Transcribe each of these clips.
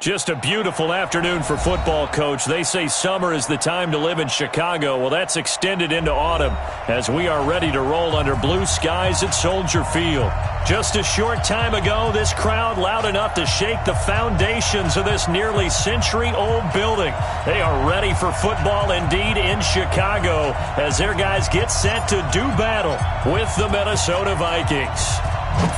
Just a beautiful afternoon for football, Coach. They say summer is the time to live in Chicago. Well, that's extended into autumn as we are ready to roll under blue skies at Soldier Field. Just a short time ago, this crowd loud enough to shake the foundations of this nearly century-old building. They are ready for football indeed in Chicago as their guys get set to do battle with the Minnesota Vikings.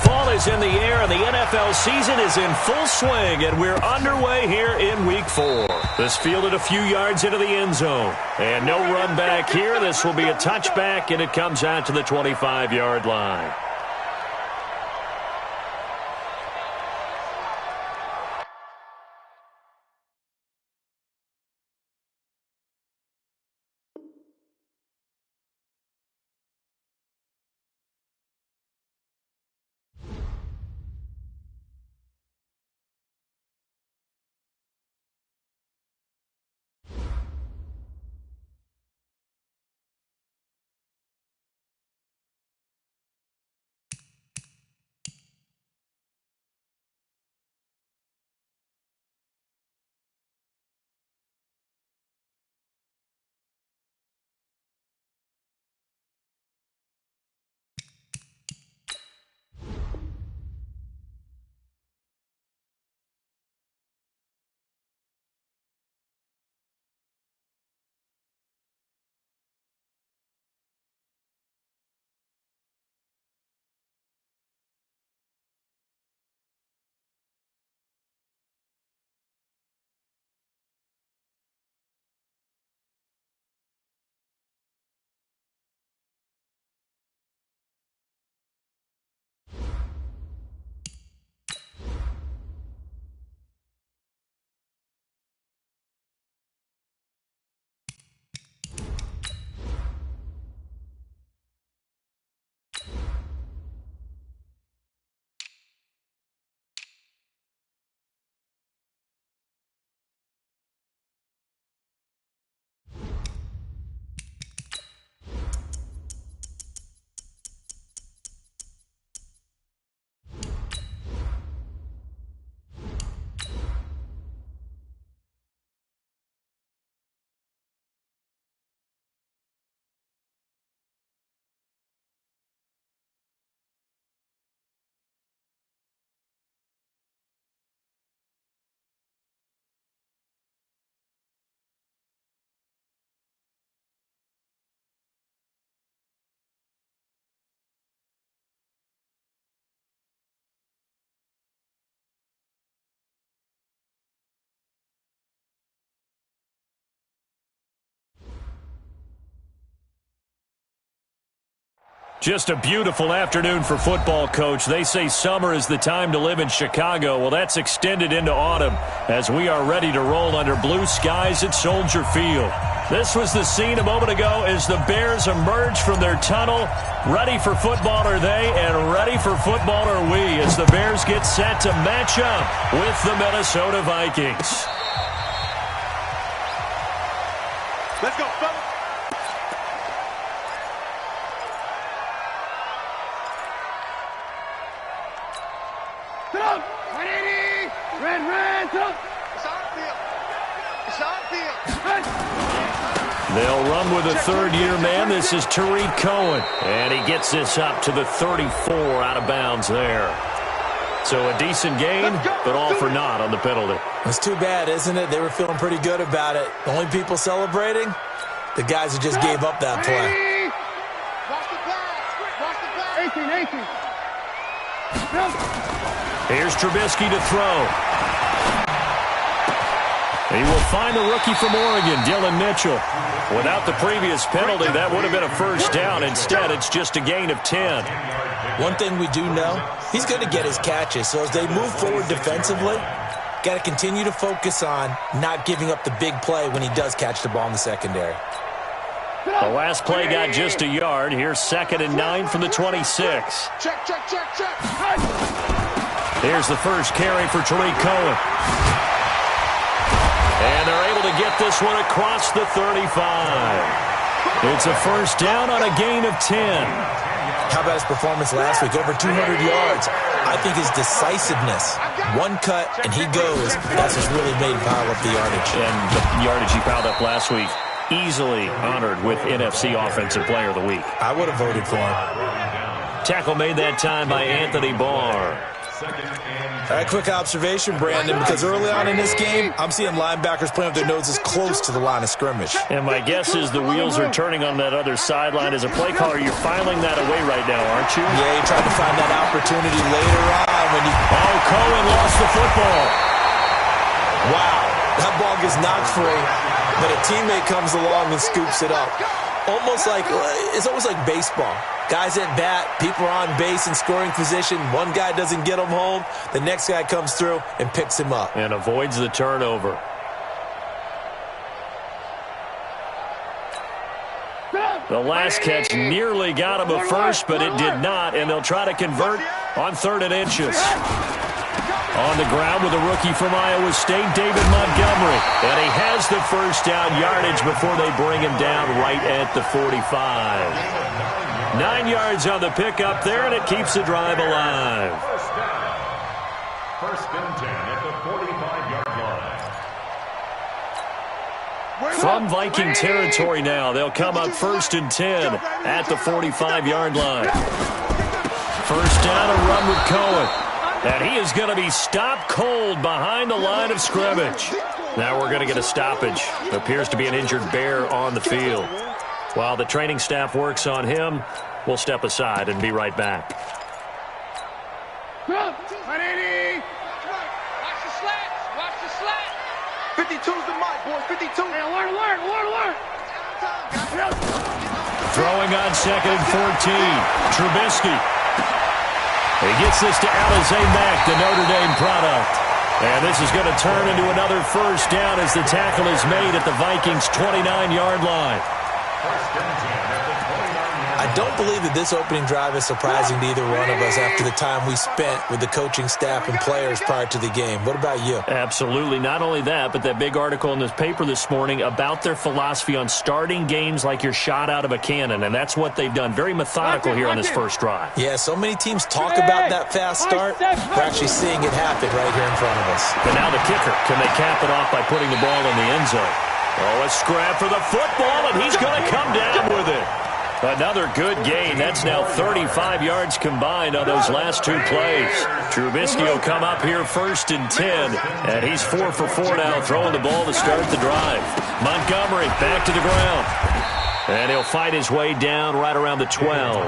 Fall is in the air, and the NFL season is in full swing, and we're underway here in Week 4. This fielded a few yards into the end zone, and no run back here. This will be a touchback, and it comes out to the 25-yard line. Just a beautiful afternoon for football, Coach. They say summer is the time to live in Chicago. Well, that's extended into autumn as we are ready to roll under blue skies at Soldier Field. This was the scene a moment ago as the Bears emerge from their tunnel. Ready for football are they, and ready for football are we as the Bears get set to match up with the Minnesota Vikings. Let's go, fellas. They'll run with a third-year man. This is Tariq Cohen, and he gets this up to the 34 out of bounds there. So a decent gain, but all for naught on the penalty. It's too bad, isn't it? They were feeling pretty good about it. The only people celebrating, the guys who just gave up that play. Watch the pass. 18. Here's Trubisky to throw. He will find the rookie from Oregon, Dylan Mitchell. Without the previous penalty, that would have been a first down. Instead, it's just a gain of 10. One thing we do know, he's going to get his catches. So as they move forward defensively, got to continue to focus on not giving up the big play when he does catch the ball in the secondary. The last play got just a yard. Here's 2nd and 9 from the 26. Check. Here's the first carry for Tariq Cohen. And they're able to get this one across the 35. It's a first down on a gain of 10. How about his performance last week? Over 200 yards. I I think his decisiveness. One cut, and he goes. That's what's really made him pile up the yardage. And the yardage he piled up last week, easily honored with NFC Offensive Player of the Week. I would have voted for him. Tackle made that time by Anthony Barr. All right, quick observation, Brandon, because early on in this game, I'm seeing linebackers playing with their noses close to the line of scrimmage. And my guess is the wheels are turning on that other sideline. As a play caller, you're filing that away right now, aren't you? Yeah, you're trying to find that opportunity later on when you... Oh, Cohen lost the football. Wow, that ball gets knocked free, but a teammate comes along and scoops it up. It's almost like baseball. Guys at bat, people are on base in scoring position. One guy doesn't get him home. The next guy comes through and picks him up. And avoids the turnover. The last catch nearly got him a first, but it did not, and they'll try to convert on 3rd and inches. On the ground with a rookie from Iowa State, David Montgomery. And he has the first down yardage before they bring him down right at the 45. 9 yards on the pickup there, and it keeps the drive alive. First and 10 at the 45-yard line. From Viking territory now, they'll come up 1st and 10 at the 45-yard line. First down, a run with Cohen. And he is going to be stopped cold behind the line of scrimmage. Now we're going to get a stoppage. Appears to be an injured Bear on the field. While the training staff works on him, we'll step aside and be right back. 180. Watch the slats. Watch the slats. 52's the mic, boys. 52. Hey, alert. Throwing on 2nd and 14. Trubisky. He gets this to Alizé Mack, the Notre Dame product. And this is going to turn into another first down as the tackle is made at the Vikings' 29-yard line. I don't believe that this opening drive is surprising to either one of us after the time we spent with the coaching staff and players prior to the game. What about you? Absolutely. Not only that, but that big article in this paper this morning about their philosophy on starting games like you're shot out of a cannon, and that's what they've done. Very methodical here on this first drive. Yeah, so many teams talk about that fast start. We're actually seeing it happen right here in front of us. But now the kicker. Can they cap it off by putting the ball in the end zone? Oh, a scrap for the football, and he's going to come down with it. Another good gain. That's now 35 yards combined on those last 2 plays. Trubisky will come up here 1st and 10, and he's 4 for 4 now, throwing the ball to start the drive. Montgomery back to the ground, and he'll fight his way down right around the 12.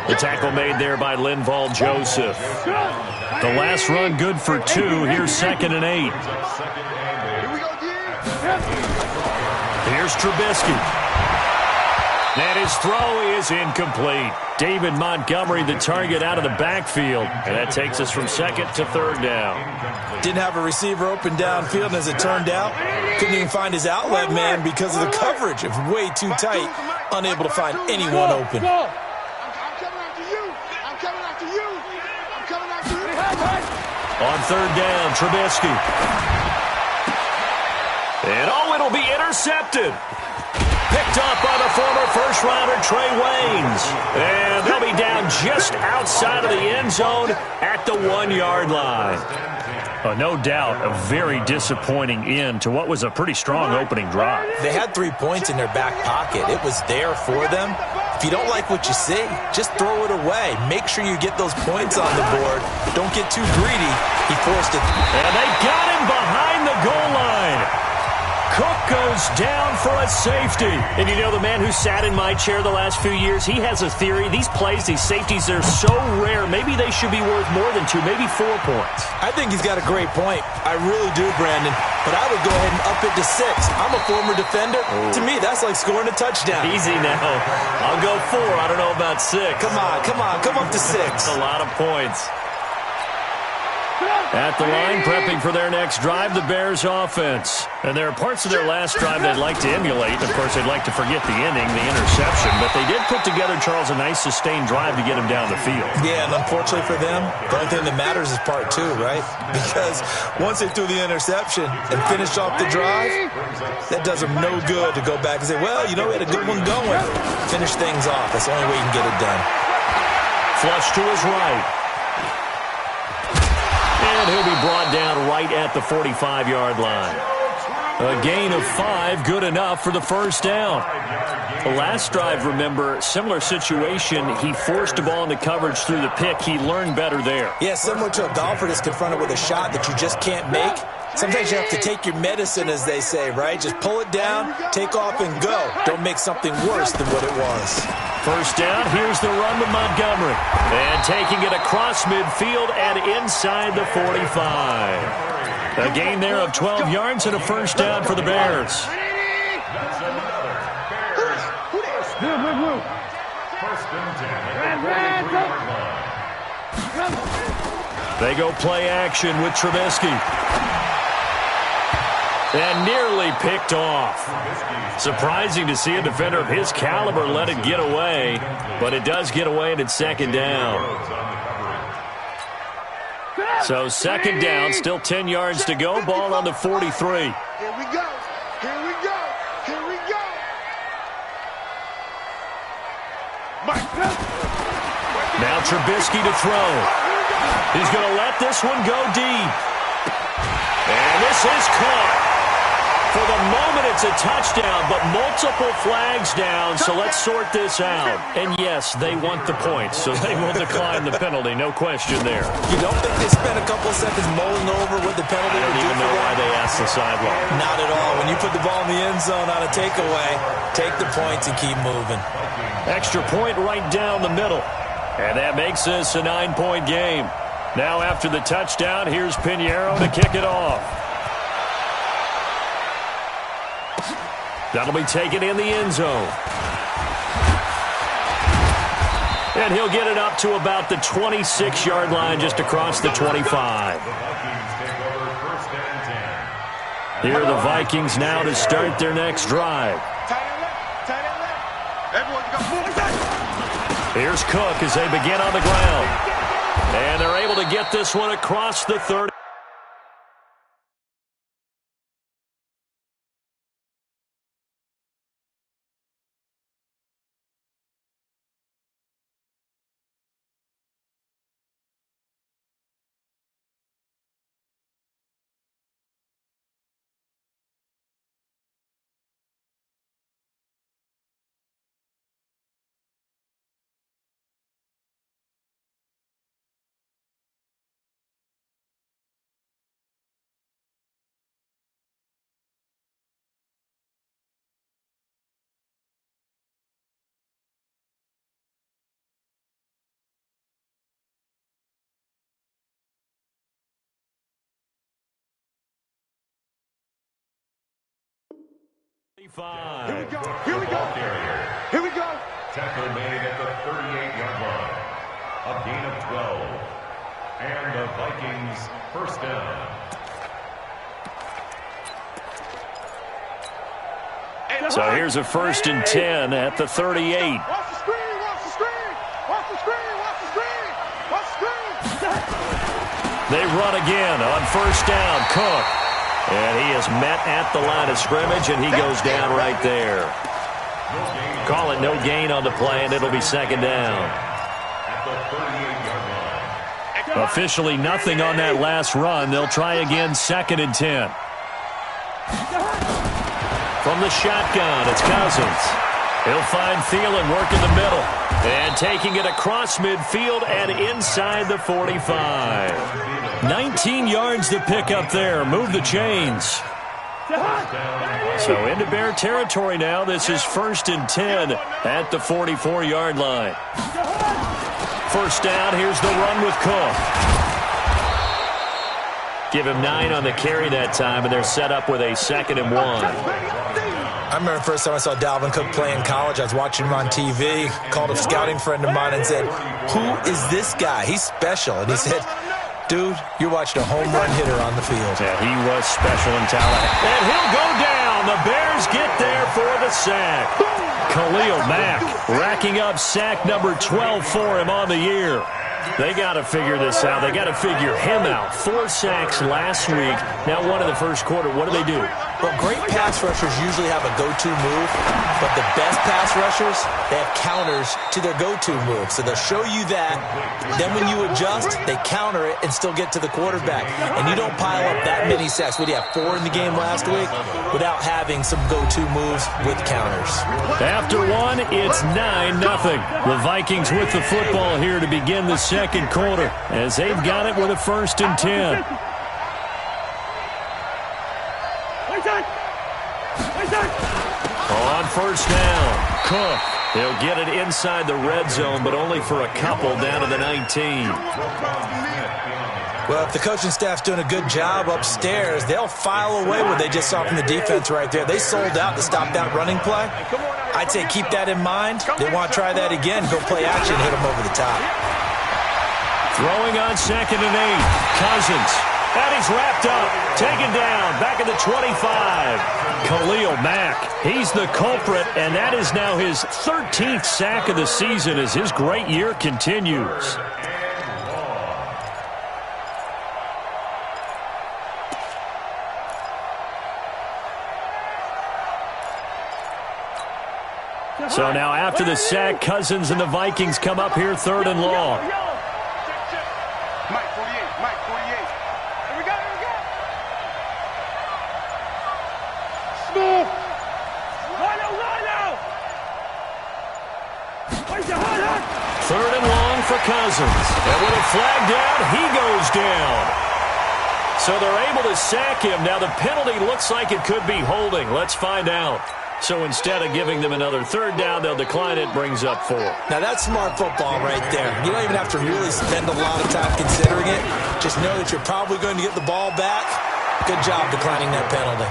The tackle made there by Linval Joseph. The last run good for 2. Here's 2nd and 8. Here's Trubisky. And his throw is incomplete. David Montgomery, the target out of the backfield. And that takes us from 2nd to 3rd down. Didn't have a receiver open downfield, and as it turned out, couldn't even find his outlet man because of the coverage. It was way too tight, unable to find anyone open. I'm coming after you. I'm coming after you. I'm coming after you. On 3rd down, Trubisky. And it'll be intercepted. Picked up by the former first-rounder Trey Waynes. And they'll be down just outside of the end zone at the 1-yard line. No doubt a very disappointing end to what was a pretty strong opening drive. They had 3 points in their back pocket. It was there for them. If you don't like what you see, just throw it away. Make sure you get those points on the board. Don't get too greedy. He forced it. And they got him behind the goal line. Cook goes down for a safety. And you know, the man who sat in my chair the last few years, he has a theory. These plays, these safeties, they're so rare. Maybe they should be worth more than 2, maybe 4 points. I think he's got a great point. I really do, Brandon. But I would go ahead and up it to 6. I'm a former defender. Ooh. To me, that's like scoring a touchdown. Easy now. I'll go 4. I don't know about 6. Come on. Come up to 6. That's a lot of points. At the line, prepping for their next drive, the Bears offense. And there are parts of their last drive they'd like to emulate. Of course, they'd like to forget the inning, the interception. But they did put together, Charles, a nice sustained drive to get him down the field. Yeah, and unfortunately for them, the only thing that matters is part 2, right? Because once they threw the interception and finished off the drive, that does them no good to go back and say, well, you know, we had a good one going. Finish things off. That's the only way you can get it done. Flush to his right. And he'll be brought down right at the 45-yard line. A gain of 5, good enough for the first down. The last drive, remember, similar situation. He forced the ball into coverage through the pick. He learned better there. Yeah, similar to a golfer that's confronted with a shot that you just can't make. Sometimes you have to take your medicine, as they say, right? Just pull it down, take off, and go. Don't make something worse than what it was. First down, here's the run with Montgomery. And taking it across midfield and inside the 45. A gain there of 12 yards and a first down for the Bears. They go play action with Trubisky. And nearly picked off. Surprising to see a defender of his caliber let it get away, but it does get away and it's second down. So second down, still 10 yards to go, ball on the 43. Here we go, here we go, here we go. Now Trubisky to throw. He's going to let this one go deep. And this is caught. For the moment, it's a touchdown, but multiple flags down, so let's sort this out. And yes, they want the points, so they will decline the penalty, no question there. You don't think they spent a couple seconds mulling over what the penalty I don't even know why they asked the sideline. Not at all. When you put the ball in the end zone on a takeaway, take the points and keep moving. Extra point right down the middle. And that makes this a 9-point game. Now after the touchdown, here's Pinheiro to kick it off. That'll be taken in the end zone. And he'll get it up to about the 26-yard line, just across the 25. Here are the Vikings now to start their next drive. Here's Cook as they begin on the ground. And they're able to get this one across the 30. Here we go. Here we go. Here we go. Tackle made at the 38-yard line. A gain of 12. And the Vikings first down. So here's a 1st and 10 at the 38. Watch the screen. Watch the screen. Watch the screen. Watch the screen. Watch the screen. They run again on 1st down. Cook. And he is met at the line of scrimmage, and he goes down right there. Call it no gain on the play, and it'll be second down. Officially nothing on that last run. They'll try again, 2nd and 10. From the shotgun, it's Cousins. He'll find Thielen working the middle. And taking it across midfield and inside the 45. 19 yards to pick up there. Move the chains. So into Bear territory now. This is 1st and 10 at the 44-yard line. First down. Here's the run with Cook. Give him 9 on the carry that time, and they're set up with a 2nd and 1. I remember the first time I saw Dalvin Cook play in college. I was watching him on TV, called a scouting friend of mine and said, "Who is this guy? He's special." And he said, "Dude, you're watching a home run hitter on the field." Yeah, he was special in talent. And he'll go down. The Bears get there for the sack. Khalil Mack racking up sack number 12 for him on the year. They got to figure this out. They got to figure him out. 4 sacks last week. Now one in the first quarter. What do? Well, great pass rushers usually have a go-to move, but the best pass rushers, they have counters to their go-to move. So they'll show you that. Then when you adjust, they counter it and still get to the quarterback. And you don't pile up that many sacks. What do you have, 4 in the game last week? Without having some go-to moves with counters. After one, it's 9-0. The Vikings with the football here to begin the second quarter as they've got it with a 1st and 10. On first down, Cook. He'll get it inside the red zone, but only for a couple down to the 19. Well, if the coaching staff's doing a good job upstairs, they'll file away what they just saw from the defense right there. They sold out to stop that running play. I'd say keep that in mind. They want to try that again. Go play action, hit them over the top. Throwing on 2nd and 8. Cousins. And he's wrapped up. Taken down. Back at the 25. Khalil Mack. He's the culprit, and that is now his 13th sack of the season as his great year continues. So now after the sack, Cousins and the Vikings come up here 3rd and long. Mike 48, Mike 48. Here we go, here we go. Smooth. Third and long for Cousins. And with a flag down, he goes down. So they're able to sack him. Now the penalty looks like it could be holding. Let's find out. So instead of giving them another 3rd down, they'll decline it, brings up 4. Now that's smart football right there. You don't even have to really spend a lot of time considering it. Just know that you're probably going to get the ball back. Good job declining that penalty.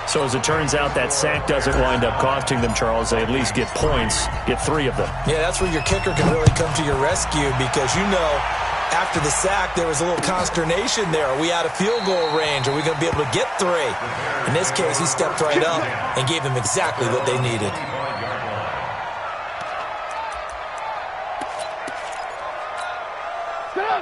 So as it turns out, that sack doesn't wind up costing them, Charles. They at least get points, get 3 of them. Yeah, that's where your kicker can really come to your rescue because you know after the sack there was a little consternation there. Are we out of field goal range? Are we going to be able to get 3? In this case, he stepped right up and gave them exactly what they needed.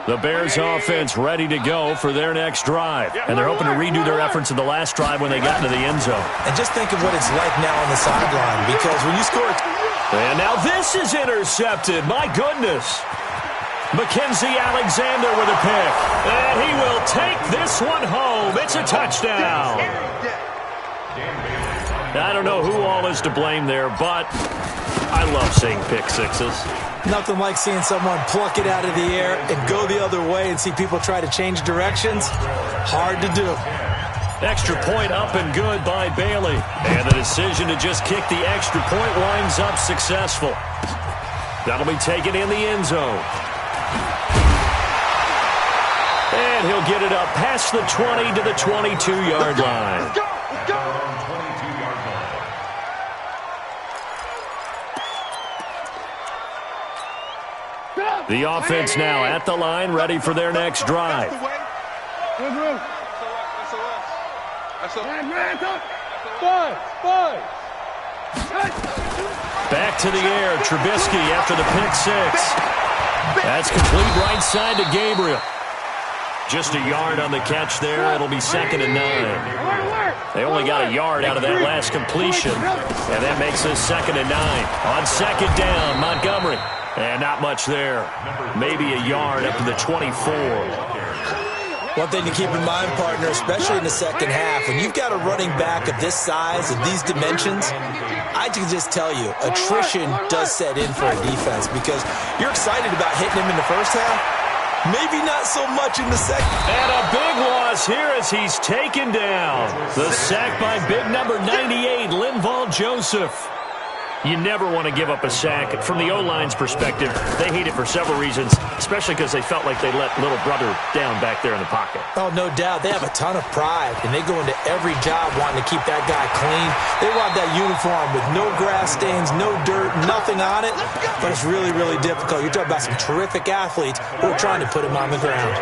The Bears offense ready to go for their next drive. And they're hoping to redo their efforts in the last drive when they got into the end zone. And just think of what it's like now on the sideline because when you score... And now this is intercepted. My goodness. Mackenzie Alexander with a pick. And he will take this one home. It's a touchdown. I don't know who all is to blame there, but I love seeing pick sixes. Nothing like seeing someone pluck it out of the air and go the other way and see people try to change directions. Hard to do. Extra point up and good by Bailey. And the decision to just kick the extra point winds up successful. That'll be taken in the end zone. And he'll get it up past the 20 to the 22-yard line. Let's go, let's go. The offense now at the line, ready for their next drive. Back to the air, Trubisky after the pick six. That's complete right side to Gabriel. Just a yard on the catch there. It'll be 2nd and 9. They only got a yard out of that last completion, and that makes us 2nd and 9. On 2nd down, Montgomery. And not much there. Maybe a yard up to the 24. One thing to keep in mind, partner, especially in the second half, when you've got a running back of this size, of these dimensions, I can just tell you, attrition does set in for a defense because you're excited about hitting him in the first half. Maybe not so much in the second. And a big loss here as he's taken down. The sack by big number 98, Linval Joseph. You never want to give up a sack. From the O-line's perspective, they hate it for several reasons, especially because they felt like they let little brother down back there in the pocket. Oh, no doubt. They have a ton of pride, and they go into every job wanting to keep that guy clean. They want that uniform with no grass stains, no dirt, nothing on it, but it's really, really difficult. You're talking about some terrific athletes who are trying to put him on the ground.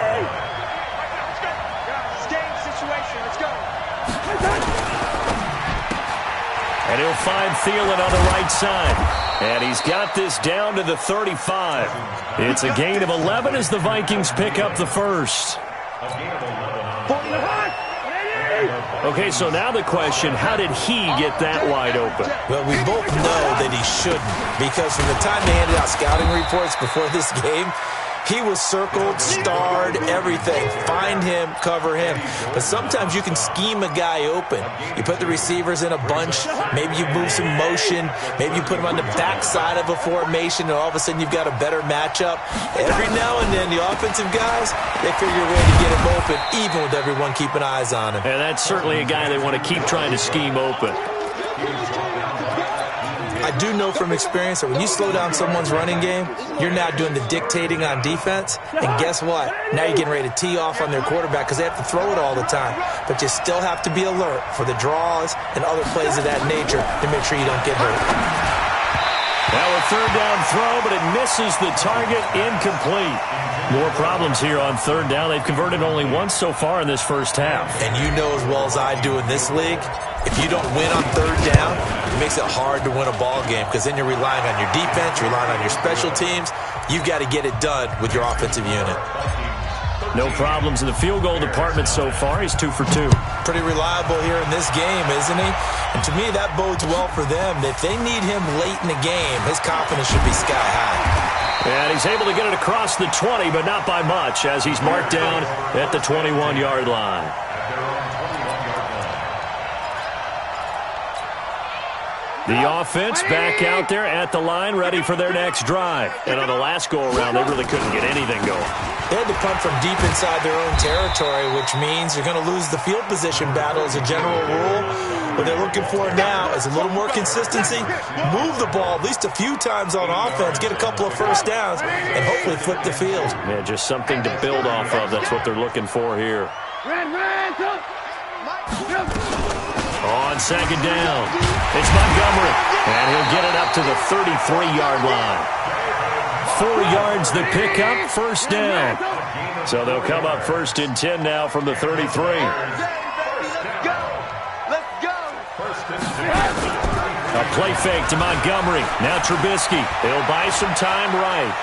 And he'll find Thielen on the right side. And he's got this down to the 35. It's a gain of 11 as the Vikings pick up the first. Okay, so now the question, how did he get that wide open? Well, we both know that he shouldn't, because from the time they handed out scouting reports before this game, he was circled, starred, everything. Find him, cover him. But sometimes you can scheme a guy open. You put the receivers in a bunch. Maybe you move some motion. Maybe you put them on the backside of a formation, and all of a sudden you've got a better matchup. Every now and then, the offensive guys, they figure a way to get him open, even with everyone keeping eyes on him. And that's certainly a guy they want to keep trying to scheme open. I do know from experience that when you slow down someone's running game, you're now doing the dictating on defense. And guess what? Now you're getting ready to tee off on their quarterback because they have to throw it all the time. But you still have to be alert for the draws and other plays of that nature to make sure you don't get hurt. Now a third down throw, but it misses the target, incomplete. More problems here on third down. They've converted only once so far in this first half. And you know as well as I do in this league, if you don't win on third down, it makes it hard to win a ball game because then you're relying on your defense, you're relying on your special teams. You've got to get it done with your offensive unit. No problems in the field goal department so far. He's 2 for 2. Pretty reliable here in this game, isn't he? And to me, that bodes well for them. If they need him late in the game, his confidence should be sky high. And he's able to get it across the 20, but not by much, as he's marked down at the 21-yard line. The offense back out there at the line, ready for their next drive. And on the last go-around, they really couldn't get anything going. They had to punt from deep inside their own territory, which means you're going to lose the field position battle as a general rule. What they're looking for now is a little more consistency, move the ball at least a few times on offense, get a couple of first downs, and hopefully flip the field. Yeah, just something to build off of. That's what they're looking for here. On second down, it's Montgomery, and he'll get it up to the 33-yard line. 4 yards the pickup, first down. So they'll come up first and 10 now from the 33. Let's go. A play fake to Montgomery. Now Trubisky. He'll buy some time right.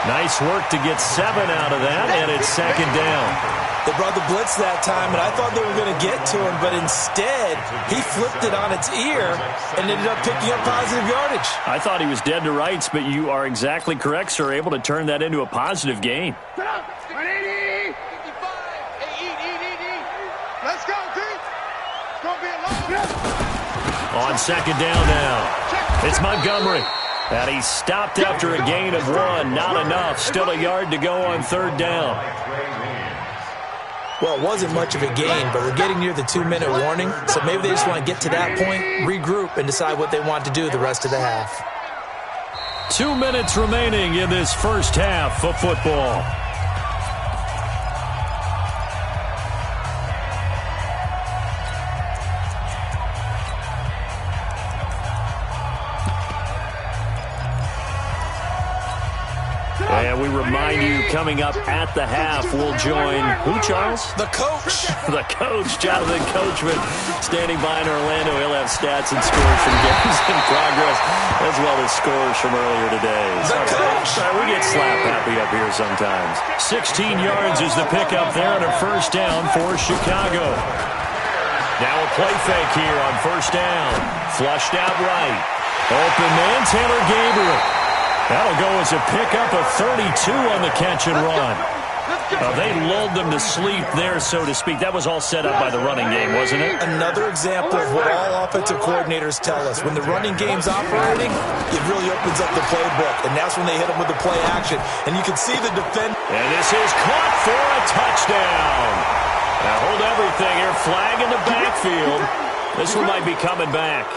Nice work to get 7 out of that, and it's second down. They brought the blitz that time, and I thought they were going to get to him, but instead, he flipped it on its ear and ended up picking up positive yardage. I thought he was dead to rights, but you are exactly correct, sir, able to turn that into a positive gain. Let's go, D. It's going to be a long. On second down now, it's Montgomery. And he stopped after a gain of 1. Not enough. Still a yard to go on third down. Well, it wasn't much of a gain, but we're getting near the 2-minute warning, so maybe they just want to get to that point, regroup, and decide what they want to do the rest of the half. 2 minutes remaining in this first half of football. And we remind you, coming up at the half, we'll join who, Charles? The coach. The coach, Jonathan Coachman, standing by in Orlando. He'll have stats and scores from games in progress, as well as scores from earlier today. The coach. We get slap happy up here sometimes. 16 yards is the pickup there on a first down for Chicago. Now a play fake here on first down. Flushed out right. Open man, Taylor Gabriel. That'll go as a pickup of 32 on the catch and run. They lulled them to sleep there, so to speak. That was all set up by the running game, wasn't it? Another example of what all offensive coordinators tell us. When the running game's operating, it really opens up the playbook, and that's when they hit them with the play action. And you can see the defense. And this is caught for a touchdown. Now hold everything here. Flag in the backfield. This one might be coming back.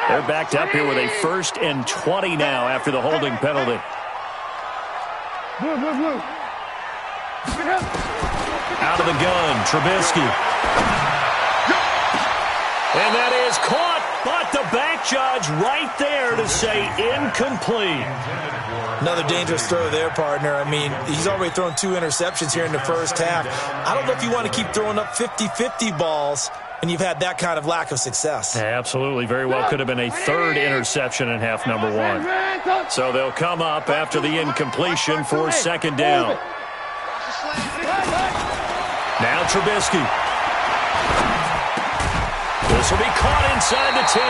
They're backed up here with a 1st and 20 now after the holding penalty. Out of the gun, Trubisky. And that is caught, but the back judge right there to say incomplete. Another dangerous throw there, partner. I mean, he's already thrown 2 interceptions here in the first half. I don't know if you want to keep throwing up 50-50 balls when you've had that kind of lack of success. Absolutely. Very well could have been a third interception in half number one. So they'll come up after the incompletion for second down. Now Trubisky. This will be caught inside the 10.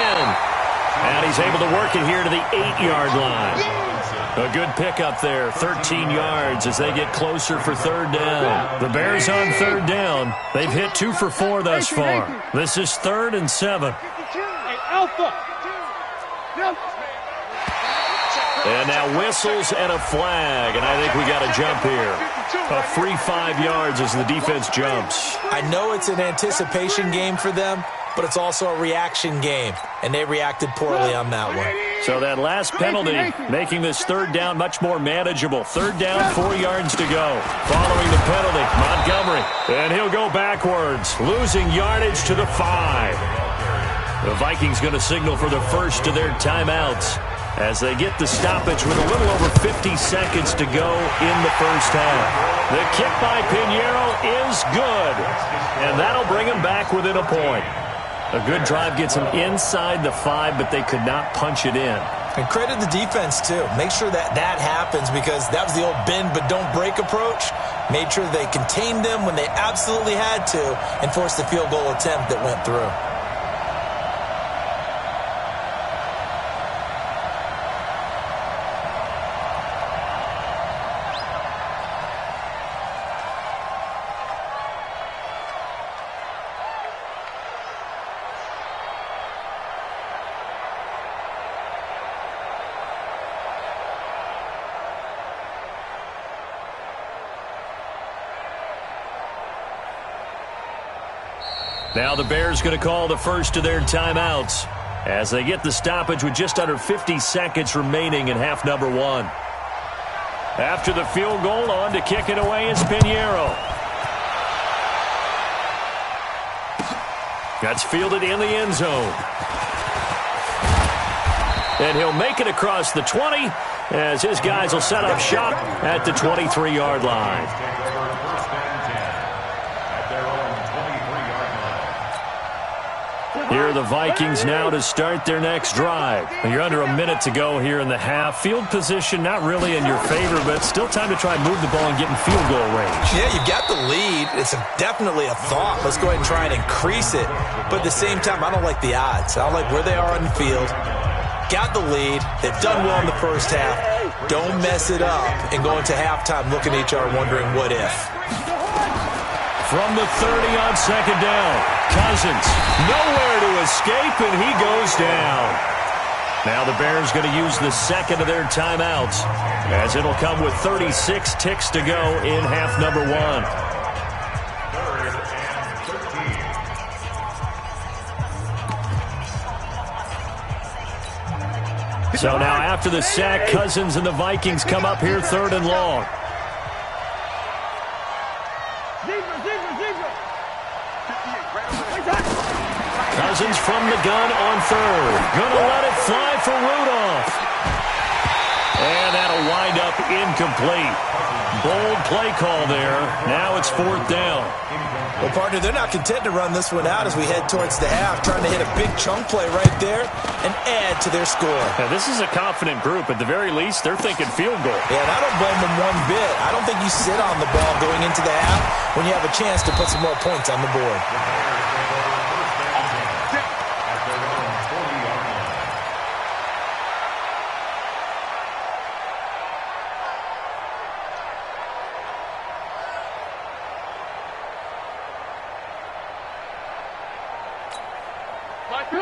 And he's able to work it here to the 8-yard line. A good pickup there, 13 yards as they get closer for third down. The Bears on third down. They've hit 2 for 4 thus far. This is 3rd and 7. And now whistles and a flag, and I think we got a jump here. A free 5 yards as the defense jumps. I know it's an anticipation game for them, but it's also a reaction game, and they reacted poorly on that one. So that last penalty making this third down much more manageable. Third down, 4 yards to go. Following the penalty, Montgomery. And he'll go backwards, losing yardage to the 5. The Vikings going to signal for the first of their timeouts as they get the stoppage with a little over 50 seconds to go in the first half. The kick by Pinheiro is good, and that'll bring him back within a point. A good drive gets them inside the 5, but they could not punch it in. And credit the defense, too. Make sure that that happens because that was the old bend but don't break approach. Made sure they contained them when they absolutely had to and forced the field goal attempt that went through. Now the Bears going to call the first of their timeouts as they get the stoppage with just under 50 seconds remaining in half number one. After the field goal, on to kick it away is Pinheiro. That's fielded in the end zone. And he'll make it across the 20 as his guys will set up shop at the 23-yard line. Here are the Vikings now to start their next drive. You're under a minute to go here in the half. Field position not really in your favor, but still time to try and move the ball and get in field goal range. Yeah, you've got the lead. It's definitely a thought. Let's go ahead and try and increase it. But at the same time, I don't like the odds. I don't like where they are on the field. Got the lead. They've done well in the first half. Don't mess it up and go into halftime looking at each other wondering what if. From the 30 on second down, Cousins nowhere to escape, and he goes down. Now the Bears going to use the second of their timeouts as it'll come with 36 ticks to go in half number one. So now after the sack, Cousins and the Vikings come up here third and long. Cousins from the gun on third. Gonna let it fly for Rudolph. And that'll wind up incomplete. Bold play call there. Now it's fourth down. Well, partner, they're not content to run this one out as we head towards the half, trying to hit a big chunk play right there and add to their score. Now, this is a confident group. At the very least, they're thinking field goal. Yeah, and I don't blame them one bit. I don't think you sit on the ball going into the half when you have a chance to put some more points on the board.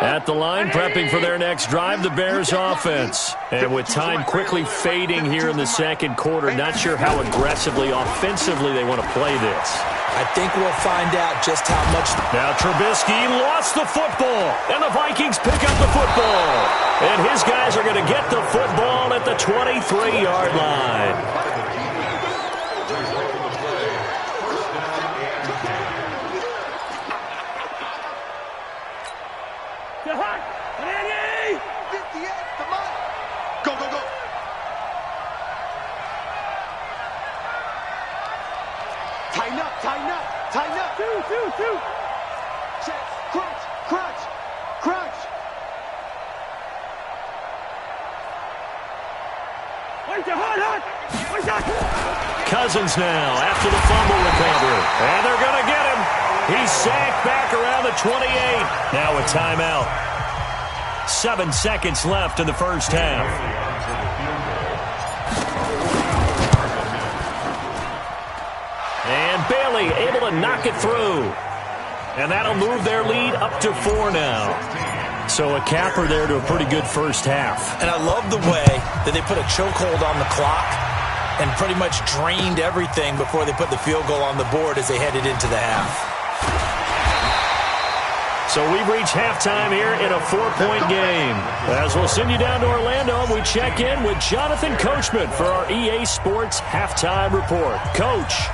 At the line, prepping for their next drive, the Bears offense. And with time quickly fading here in the second quarter, not sure how aggressively, offensively they want to play this. I think we'll find out just how much. Now Trubisky lost the football, and the Vikings pick up the football. And his guys are going to get the football at the 23-yard line. Tighten up. Two. Crunch, crunch, crunch. Cousins now after the fumble recovery. And they're going to get him. He's sacked back around the 28. Now a timeout. 7 seconds left in the first half. And Bailey able to knock it through. And that'll move their lead up to 4 now. So a capper there to a pretty good first half. And I love the way that they put a chokehold on the clock and pretty much drained everything before they put the field goal on the board as they headed into the half. So we've reached halftime here in a 4-point game. As we'll send you down to Orlando, we check in with Jonathan Coachman for our EA Sports Halftime Report. Coach,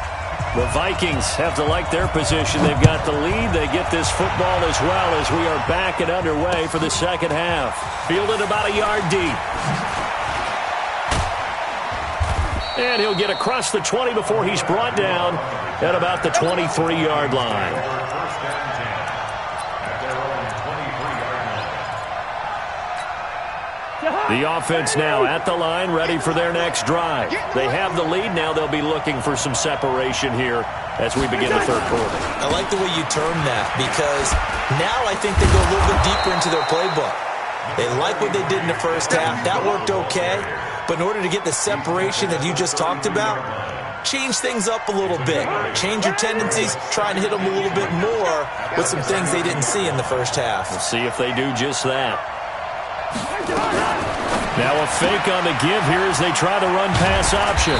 the Vikings have to like their position. They've got the lead. They get this football as well as we are back and underway for the second half. Fielded about a yard deep. And he'll get across the 20 before he's brought down at about the 23-yard line. The offense now at the line, ready for their next drive. They have the lead. Now they'll be looking for some separation here as we begin the third quarter. I like the way you term that because now I think they go a little bit deeper into their playbook. They like what they did in the first half. That worked okay. But in order to get the separation that you just talked about, change things up a little bit. Change your tendencies. Try and hit them a little bit more with some things they didn't see in the first half. We'll see if they do just that. Now a fake on the give here as they try the run-pass option.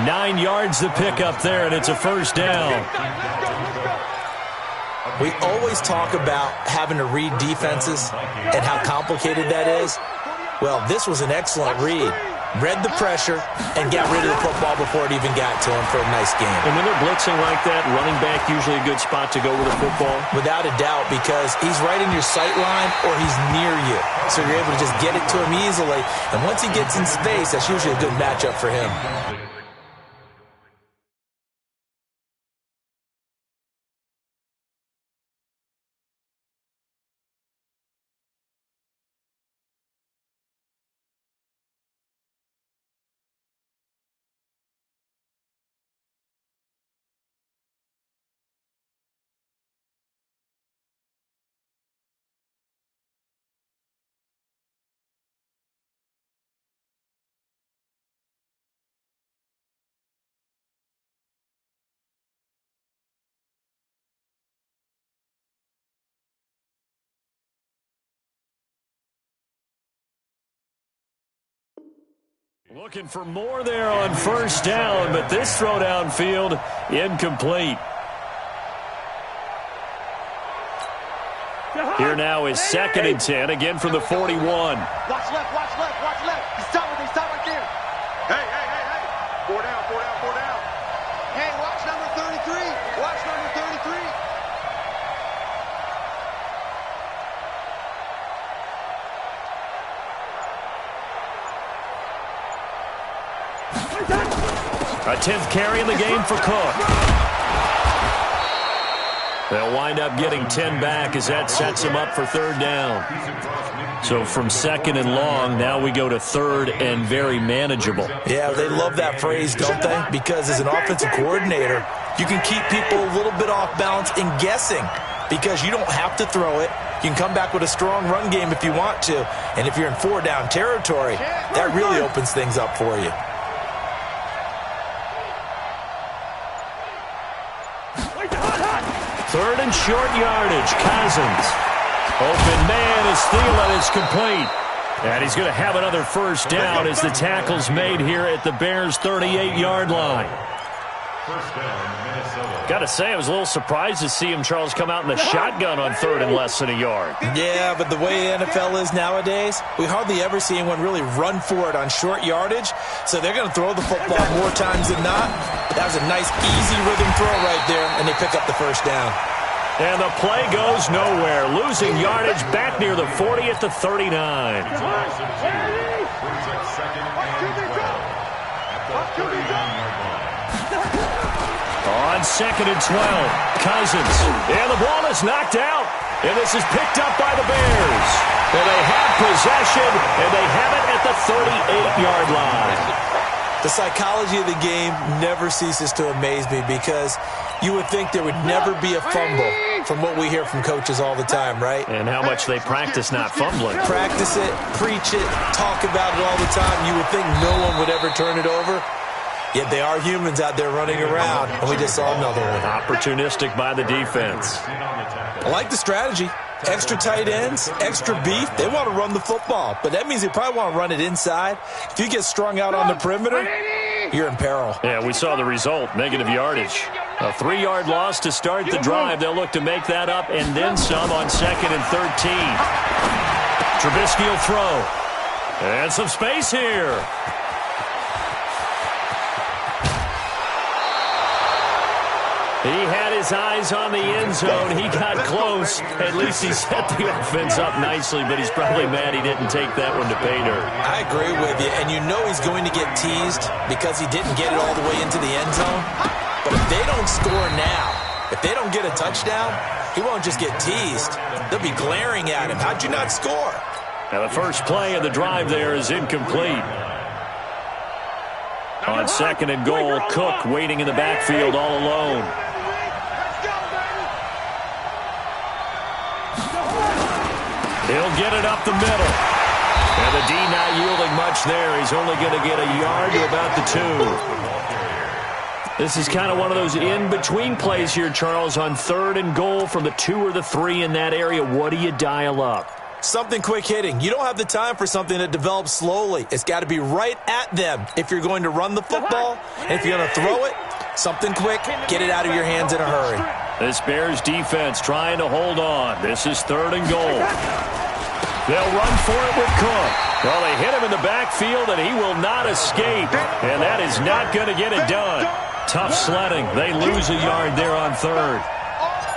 9 yards to pick up there, and it's a first down. We always talk about having to read defenses and how complicated that is. Well, this was an excellent read. Read the pressure and got rid of the football before it even got to him for a nice game. And when they're blitzing like that, running back usually a good spot to go with the football? Without a doubt, because he's right in your sight line or he's near you. So you're able to just get it to him easily. And once he gets in space, that's usually a good matchup for him. Looking for more there on first down, but this throw downfield incomplete. Here now is 2nd and 10, again from the 41. Watch left, watch left, watch left. He's stopped right there. Hey. 4 down, 4 down, 4 down. Hey, watch number 33. Watch number 33. A 10th carry in the game for Cook. They'll wind up getting 10 back as that sets them up for 3rd down. So from 2nd and long, now we go to 3rd and very manageable. Yeah, they love that phrase, don't they? Because as an offensive coordinator, you can keep people a little bit off balance and guessing because you don't have to throw it. You can come back with a strong run game if you want to. And if you're in 4-down territory, that really opens things up for you. Third and short yardage, Cousins. Open man is Thielen. It's complete. And he's going to have another first down as the tackle's made here at the Bears' 38-yard line. First down, Minnesota. Got to say, I was a little surprised to see him, Charles, come out in the shotgun on 3rd and less than a yard. Yeah, but the way the NFL is nowadays, we hardly ever see anyone really run for it on short yardage. So they're going to throw the football more times than not. That was a nice, easy rhythm throw right there, and they pick up the first down. And the play goes nowhere. Losing yardage back near the 40 at the 39. Brings up 2nd and 12 at the 39-yard line. On On 2nd and 12, Cousins. And the ball is knocked out. And this is picked up by the Bears. And they have possession, and they have it at the 38-yard line. The psychology of the game never ceases to amaze me because you would think there would never be a fumble from what we hear from coaches all the time, right? And how much they practice not fumbling. Practice it, preach it, talk about it all the time. You would think no one would ever turn it over. Yet they are humans out there running around, and we just saw another one. Opportunistic by the defense. I like the strategy. Extra tight ends, extra beef. They want to run the football, but that means they probably want to run it inside. If you get strung out on the perimeter, you're in peril. Yeah, we saw the result, negative yardage. A 3-yard loss to start the drive. They'll look to make that up and then some on 2nd and 13. Trubisky will throw. And some space here. He had his eyes on the end zone. He got close. At least he set the offense up nicely, but he's probably mad he didn't take that one to pay dirt. I agree with you, and you know he's going to get teased because he didn't get it all the way into the end zone. But if they don't score now, if they don't get a touchdown, he won't just get teased. They'll be glaring at him. How'd you not score? Now the first play of the drive there is incomplete. On 2nd and goal, Cook waiting in the backfield all alone. He'll get it up the middle. And the D not yielding much there. He's only going to get a yard to about the 2. This is kind of one of those in-between plays here, Charles, on 3rd and goal from the 2 or the 3 in that area. What do you dial up? Something quick hitting. You don't have the time for something that develops slowly. It's got to be right at them if you're going to run the football. And if you're going to throw it, something quick, get it out of your hands in a hurry. This Bears defense trying to hold on. This is 3rd and goal. They'll run for it with Cook. Well, they hit him in the backfield, and he will not escape. And that is not going to get it done. Tough sledding. They lose a yard there on 3rd.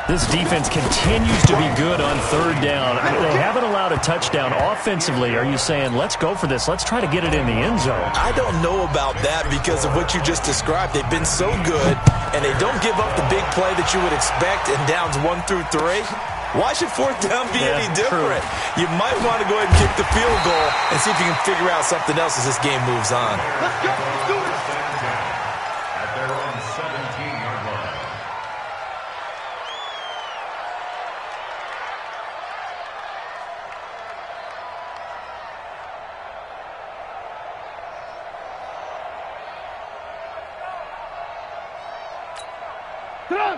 This defense continues to be good on 3rd down. They haven't allowed a touchdown offensively. Are you saying, let's go for this, let's try to get it in the end zone? I don't know about that because of what you just described. They've been so good, and they don't give up the big play that you would expect in downs 1 through 3. Why should 4th down be any different? True. You might want to go ahead and kick the field goal and see if you can figure out something else as this game moves on. Let's go. Let's do it. At their own 17-yard line.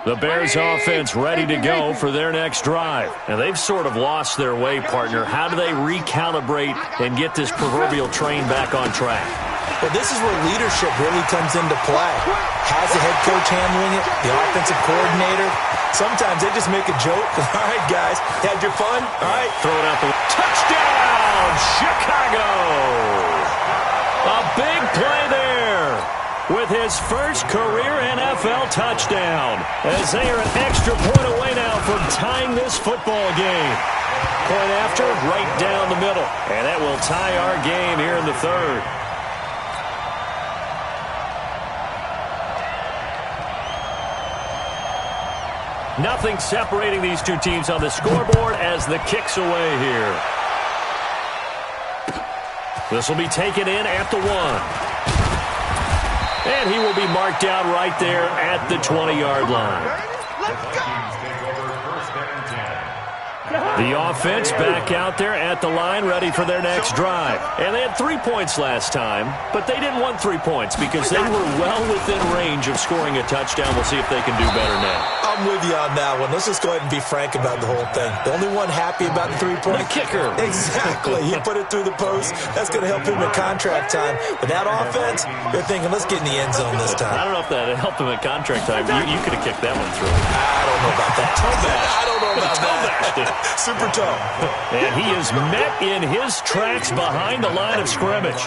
The Bears offense ready to go for their next drive. And they've sort of lost their way, partner. How do they recalibrate and get this proverbial train back on track? Well, this is where leadership really comes into play. Has the head coach handling it, the offensive coordinator. Sometimes they just make a joke. All right, guys, had your fun? All right. Throw it out the touchdown, Chicago! A big play there with his first career NFL touchdown, as they are an extra point away now from tying this football game. Point after, right down the middle. And that will tie our game here in the 3rd. Nothing separating these two teams on the scoreboard as the kick's away here. This will be taken in at the 1. And he will be marked out right there at the 20-yard line. Let's go. The offense back out there at the line, ready for their next drive. And they had 3 points last time, but they didn't want 3 points because they were well within range of scoring a touchdown. We'll see if they can do better now. I'm with you on that one. Let's just go ahead and be frank about the whole thing. The only one happy about the 3-point kicker. Exactly. He put it through the post. That's going to help him at contract time. But that offense, they're thinking, let's get in the end zone this time. I don't know if that helped him at contract time. You could have kicked that one through. I don't know about that. I don't know about that. Super toe. And he is met in his tracks behind the line of scrimmage.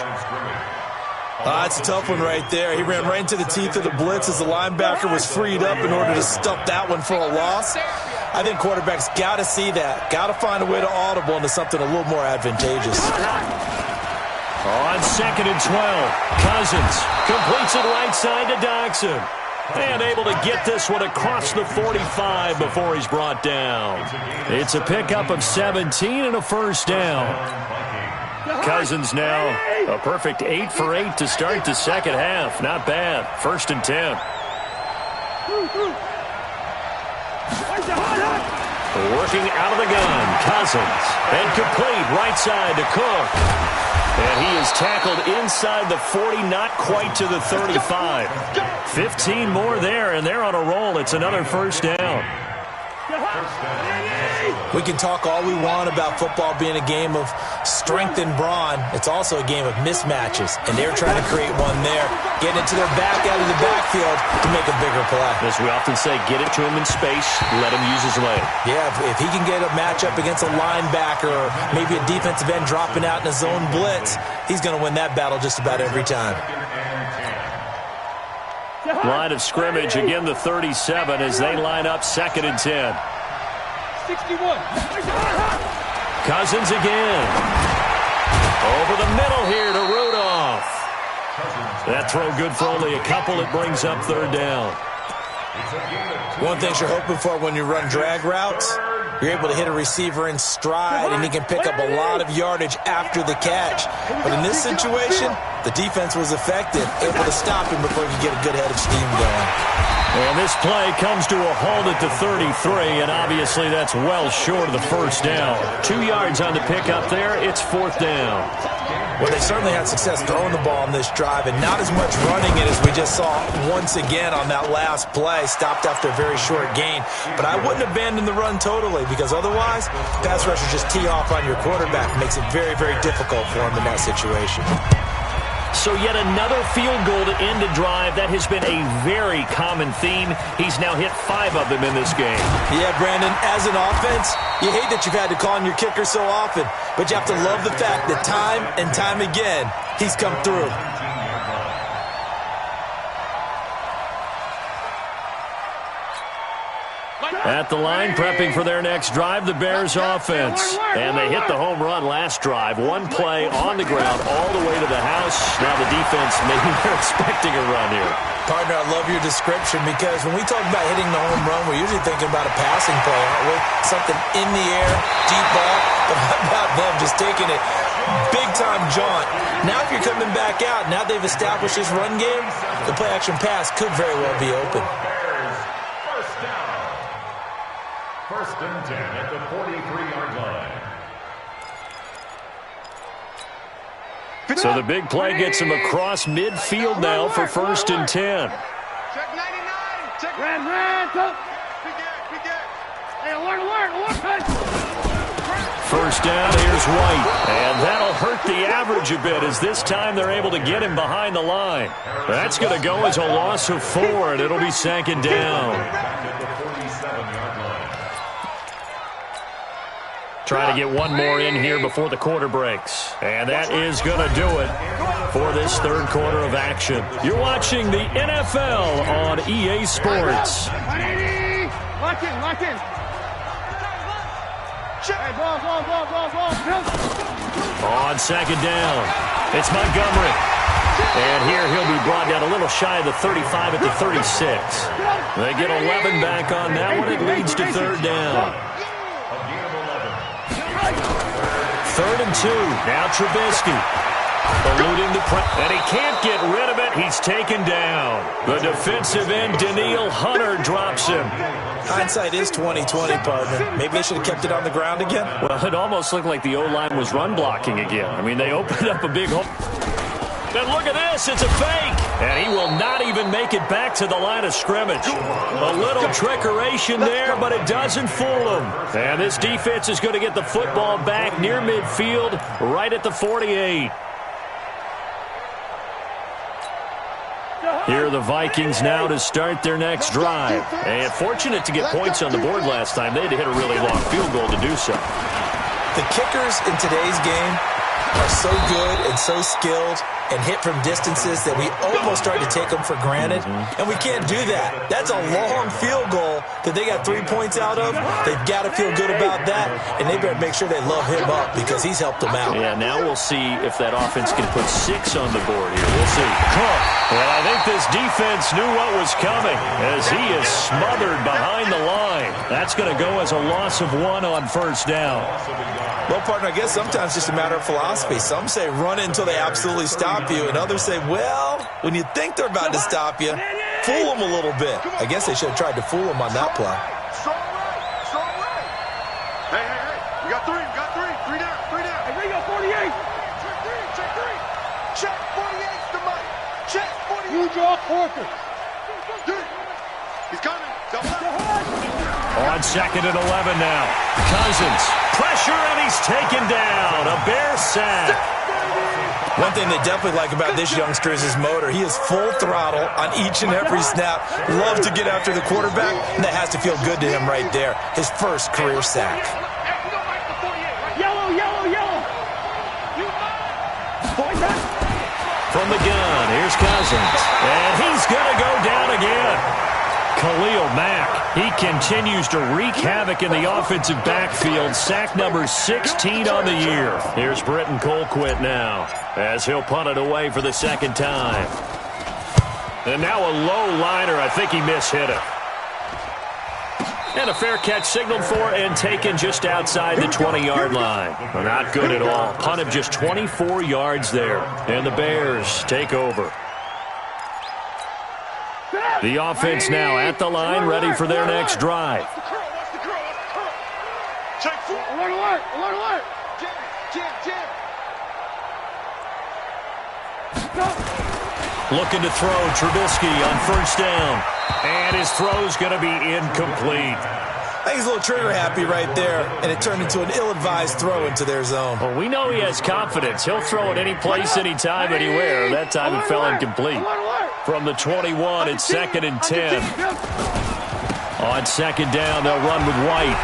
That's a tough one right there. He ran right into the teeth of the blitz as the linebacker was freed up in order to stuff that one for a loss. I think quarterbacks got to see that. Got to find a way to audible into something a little more advantageous. On 2nd and 12, Cousins completes it right side to Doxson. And able to get this one across the 45 before he's brought down. It's a pickup of 17 and a first down. Cousins now a perfect 8 for 8 to start the second half. Not bad. 1st and 10. Working out of the gun, Cousins. And complete right side to Cook. And he is tackled inside the 40, not quite to the 35. 15 more there, and they're on a roll. It's another first down. We can talk all we want about football being a game of strength and brawn. It's also a game of mismatches, and they're trying to create one there, getting it to their back out of the backfield to make a bigger play. As we often say, get it to him in space, let him use his leg. Yeah, if he can get a matchup against a linebacker or maybe a defensive end dropping out in a zone blitz, he's going to win that battle just about every time. Line of scrimmage, again the 37 as they line up 2nd and 10. 61. Cousins again. Over the middle here to Rudolph. That throw good for only a couple. It brings up 3rd down. One thing you're hoping for when you run drag routes, you're able to hit a receiver in stride, and he can pick up a lot of yardage after the catch. But in this situation, the defense was effective, able to stop him before he could get a good head of steam going. And this play comes to a halt at the 33, and obviously that's well short of the first down. 2 yards on the pickup there. It's 4th down. Well, they certainly had success throwing the ball in this drive, and not as much running it as we just saw once again on that last play. Stopped after a very short gain. But I wouldn't abandon the run totally, because otherwise, pass rushers just tee off on your quarterback. It makes it very, very difficult for him in that situation. So yet another field goal to end a drive. That has been a very common theme. He's now hit 5 of them in this game. Yeah, Brandon, as an offense, you hate that you've had to call on your kicker so often, but you have to love the fact that time and time again, he's come through. At the line, prepping for their next drive, the Bears offense. And they hit the home run last drive. 1 play on the ground all the way to the house. Now the defense, maybe they're expecting a run here. Partner, I love your description, because when we talk about hitting the home run, we're usually thinking about a passing play, aren't we? Something in the air, deep ball. But how about them just taking it big-time jaunt? Now if you're coming back out, now they've established this run game, the play-action pass could very well be open. 1st and 10 at the 43-yard line. So the big play gets him across midfield now for 1st and 10. Check 99. Check. Ran, go. Hey, alert. First down, here's White. And that'll hurt the average a bit, as this time they're able to get him behind the line. That's going to go as a loss of 4, and it'll be 2nd down. Try to get one more in here before the quarter breaks. And that is going to do it for this 3rd quarter of action. You're watching the NFL on EA Sports. Lock in. Hey, ball. On 2nd down, it's Montgomery. And here he'll be brought down a little shy of the 35 at the 36. They get 11 back on that one. It leads to 3rd down. 3rd and 2. Now Trubisky. Eluding the press. And he can't get rid of it. He's taken down. The defensive end, Danielle Hunter, drops him. Hindsight is 20/20, partner. Maybe they should have kept it on the ground again. Well, it almost looked like the O-line was run blocking again. I mean, they opened up a big hole. And look at this. It's a fake. And he will not even make it back to the line of scrimmage. A little trickeration there, but it doesn't fool him. And this defense is going to get the football back near midfield, right at the 48. Here are the Vikings now to start their next drive. And fortunate to get points on the board last time. They had to hit a really long field goal to do so. The kickers in today's game are so good and so skilled and hit from distances that we almost start to take them for granted, and we can't do that. That's a long field goal that they got 3 points out of. They've got to feel good about that, and they better make sure they love him up because he's helped them out. Yeah, now we'll see if that offense can put 6 on the board here. We'll see. And I think this defense knew what was coming as he is smothered behind the line. That's going to go as a loss of 1 on first down. Well, partner, I guess sometimes it's just a matter of philosophy. Some say run it until they absolutely stop you, and others say, well, when you think they're about to stop you, fool them a little bit. I guess they should have tried to fool them on that play. Strong right. Strong right. Hey, hey, hey. We got 3. We got 3. 3 down. 3 down. Hey, Ringo, 48. Check 3. Check 48's the money. Check 48. You draw quarter. He's coming. Double up. On 2nd and 11 now. Cousins. Pressure, and he's taken down. A Bear sack. One thing they definitely like about this youngster is his motor. He is full throttle on each and every snap. Loves to get after the quarterback, and that has to feel good to him right there. His first career sack. Yellow, yellow, yellow. From the gun, here's Cousins. And he's going to go down again. Khalil Mack, he continues to wreak havoc in the offensive backfield. Sack number 16 on the year. Here's Britton Colquitt now as he'll punt it away for the second time. And now a low liner. I think he mishit it. And a fair catch signaled for and taken just outside the 20-yard line. Not good at all. Punt of just 24 yards there. And the Bears take over. The offense now at the line, ready for their next drive. Check 4. Alert, alert, alert, alert. Jam. Looking to throw Trubisky on first down. And his throw's going to be incomplete. I think he's a little trigger happy right there, and it turned into an ill-advised throw into their zone. Well, we know he has confidence. He'll throw it any place, anytime, anywhere. That time it fell incomplete. From the 21, it's 2nd and 10. On 2nd down, they'll run with White.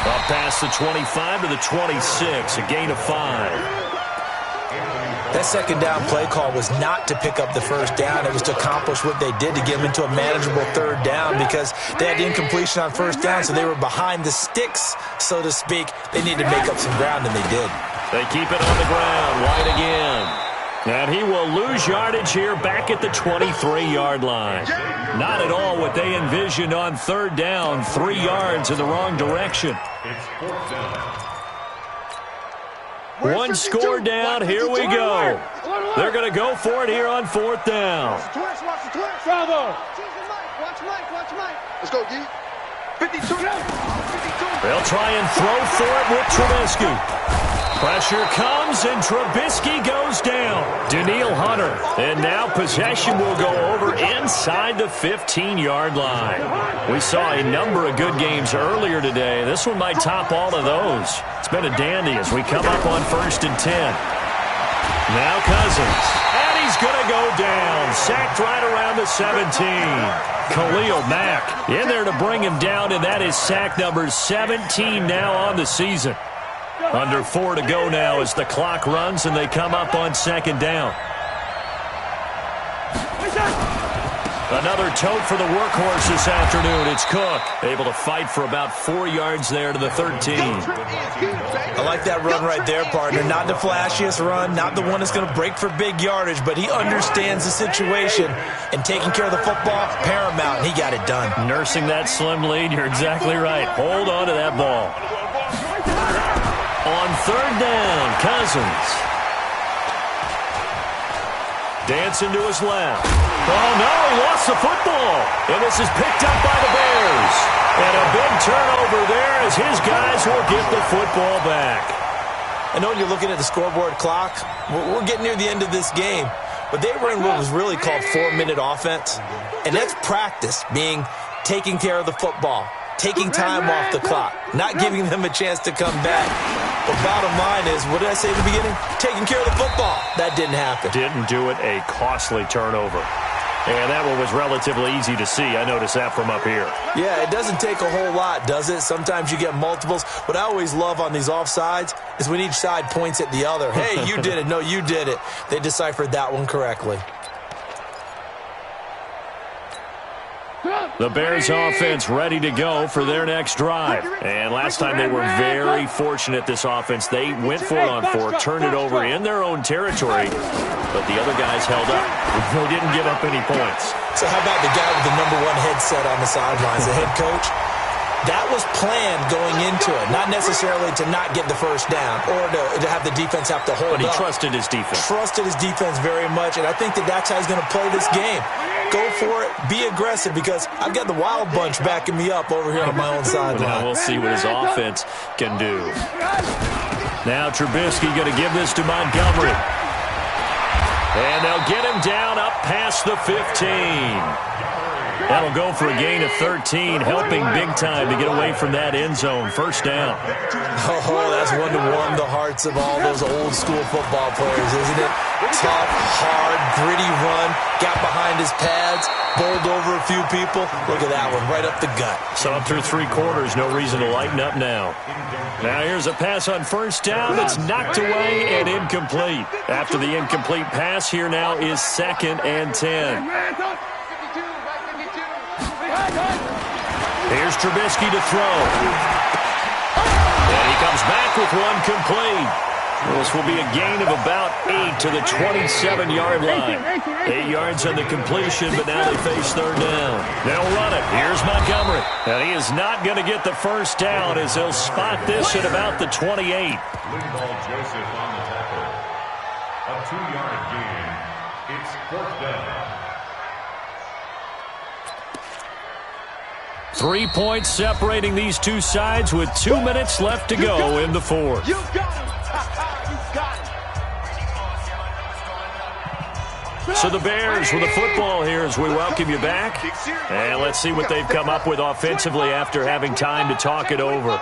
Up past the 25 to the 26, a gain of 5. That 2nd down play call was not to pick up the first down. It was to accomplish what they did to get them into a manageable 3rd down because they had the incompletion on first down, so they were behind the sticks, so to speak. They needed to make up some ground, and they did. They keep it on the ground. White again. And he will lose yardage here back at the 23-yard line. Not at all what they envisioned on 3rd down. 3 yards in the wrong direction. It's 4th down. 1 score down. Here we go. They're going to go for it here on 4th down. Watch the twist. Bravo. Watch Mike. Let's go, D. 52. 52. They'll try and throw for it with Trubisky. Pressure comes, and Trubisky goes down. Daniil Hunter. And now possession will go over inside the 15-yard line. We saw a number of good games earlier today. This one might top all of those. It's been a dandy as we come up on 1st and 10. Now Cousins. And he's going to go down. Sacked right around the 17. Khalil Mack in there to bring him down, and that is sack number 17 now on the season. Under 4 to go now as the clock runs and they come up on 2nd down. Another tote for the workhorse this afternoon. It's Cook, able to fight for about 4 yards there to the 13. I like that run right there, partner. Not the flashiest run, not the one that's going to break for big yardage, but he understands the situation, and taking care of the football, paramount, and he got it done. Nursing that slim lead, you're exactly right. Hold on to that ball. On 3rd down, Cousins. Dancing to his left. Oh, no, he lost the football. And this is picked up by the Bears. And a big turnover there as his guys will get the football back. I know when you're looking at the scoreboard clock, we're getting near the end of this game. But they were in what was really called 4-minute offense. And that's practice, being taking care of the football, taking time off the clock, not giving them a chance to come back. The bottom line is, what did I say at the beginning? Taking care of the football. That didn't happen. Didn't do it, a costly turnover. And that one was relatively easy to see. I noticed that from up here. Yeah, it doesn't take a whole lot, does it? Sometimes you get multiples. What I always love on these offsides is when each side points at the other. Hey, you did it. No, you did it. They deciphered that one correctly. The Bears offense ready to go for their next drive. And last time they were very fortunate, this offense. They went for it on fourth, turned it over in their own territory, but the other guys held up. They didn't give up any points. So how about the guy with the #1 headset on the sidelines, the head coach? That was planned going into it, not necessarily to not get the first down or to have the defense have to hold up. But he trusted his defense. Trusted his defense very much, and I think that's how he's going to play this game. Go for it, be aggressive, because I've got the wild bunch backing me up over here on my own sideline. Now we'll see what his offense can do. Now Trubisky going to give this to Montgomery. And they'll get him down up past the 15. That'll go for a gain of 13, helping big time to get away from that end zone. First down. Oh, that's one to warm the hearts of all those old school football players, isn't it? Tough, hard, gritty run, got behind his pads, bowled over a few people. Look at that one, right up the gut. So up through 3 quarters, no reason to lighten up now. Now here's a pass on first down that's knocked away and incomplete. After the incomplete pass, here now is 2nd and 10. Here's Trubisky to throw. And he comes back with one complete. This will be a gain of about 8 to the 27-yard line. 8 yards on the completion, but now they face third down. They'll run it. Here's Montgomery. And he is not going to get the first down as they'll spot this at about the 28. Linval Joseph on the tackle. A 2-yard gain. It's 4th down. 3 points separating these two sides with 2 minutes left to go in the fourth. You got him. You got him. So the Bears with the football here as we welcome you back. And let's see what they've come up with offensively after having time to talk it over.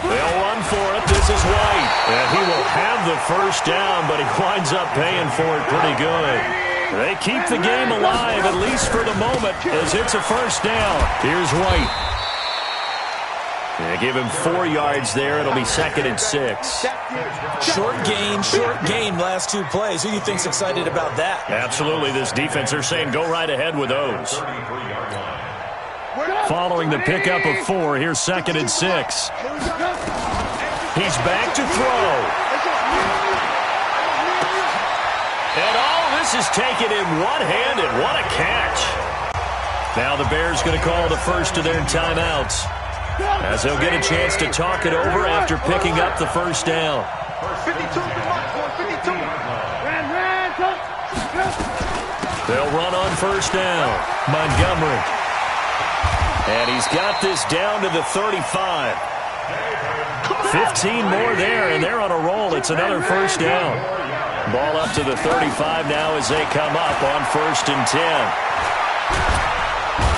They'll run for it. This is White. And he will have the first down, but he winds up paying for it pretty good. They keep the game alive, at least for the moment, as it's a first down. Here's White. They give him 4 yards there. It'll be 2nd and 6. Short gain, last 2 plays. Who do you think's excited about that? Absolutely. This defense, they're saying go right ahead with those. Following the pickup of 4, here's 2nd and 6. He's back to throw. And all this is taken in one-handed. What a catch. Now the Bears going to call the first of their timeouts, as they'll get a chance to talk it over after picking up the first down. 52 to Mike, 52. They'll run on first down. Montgomery. And he's got this down to the 35. 15 more there, and they're on a roll. It's another first down. Ball up to the 35 now as they come up on 1st and 10.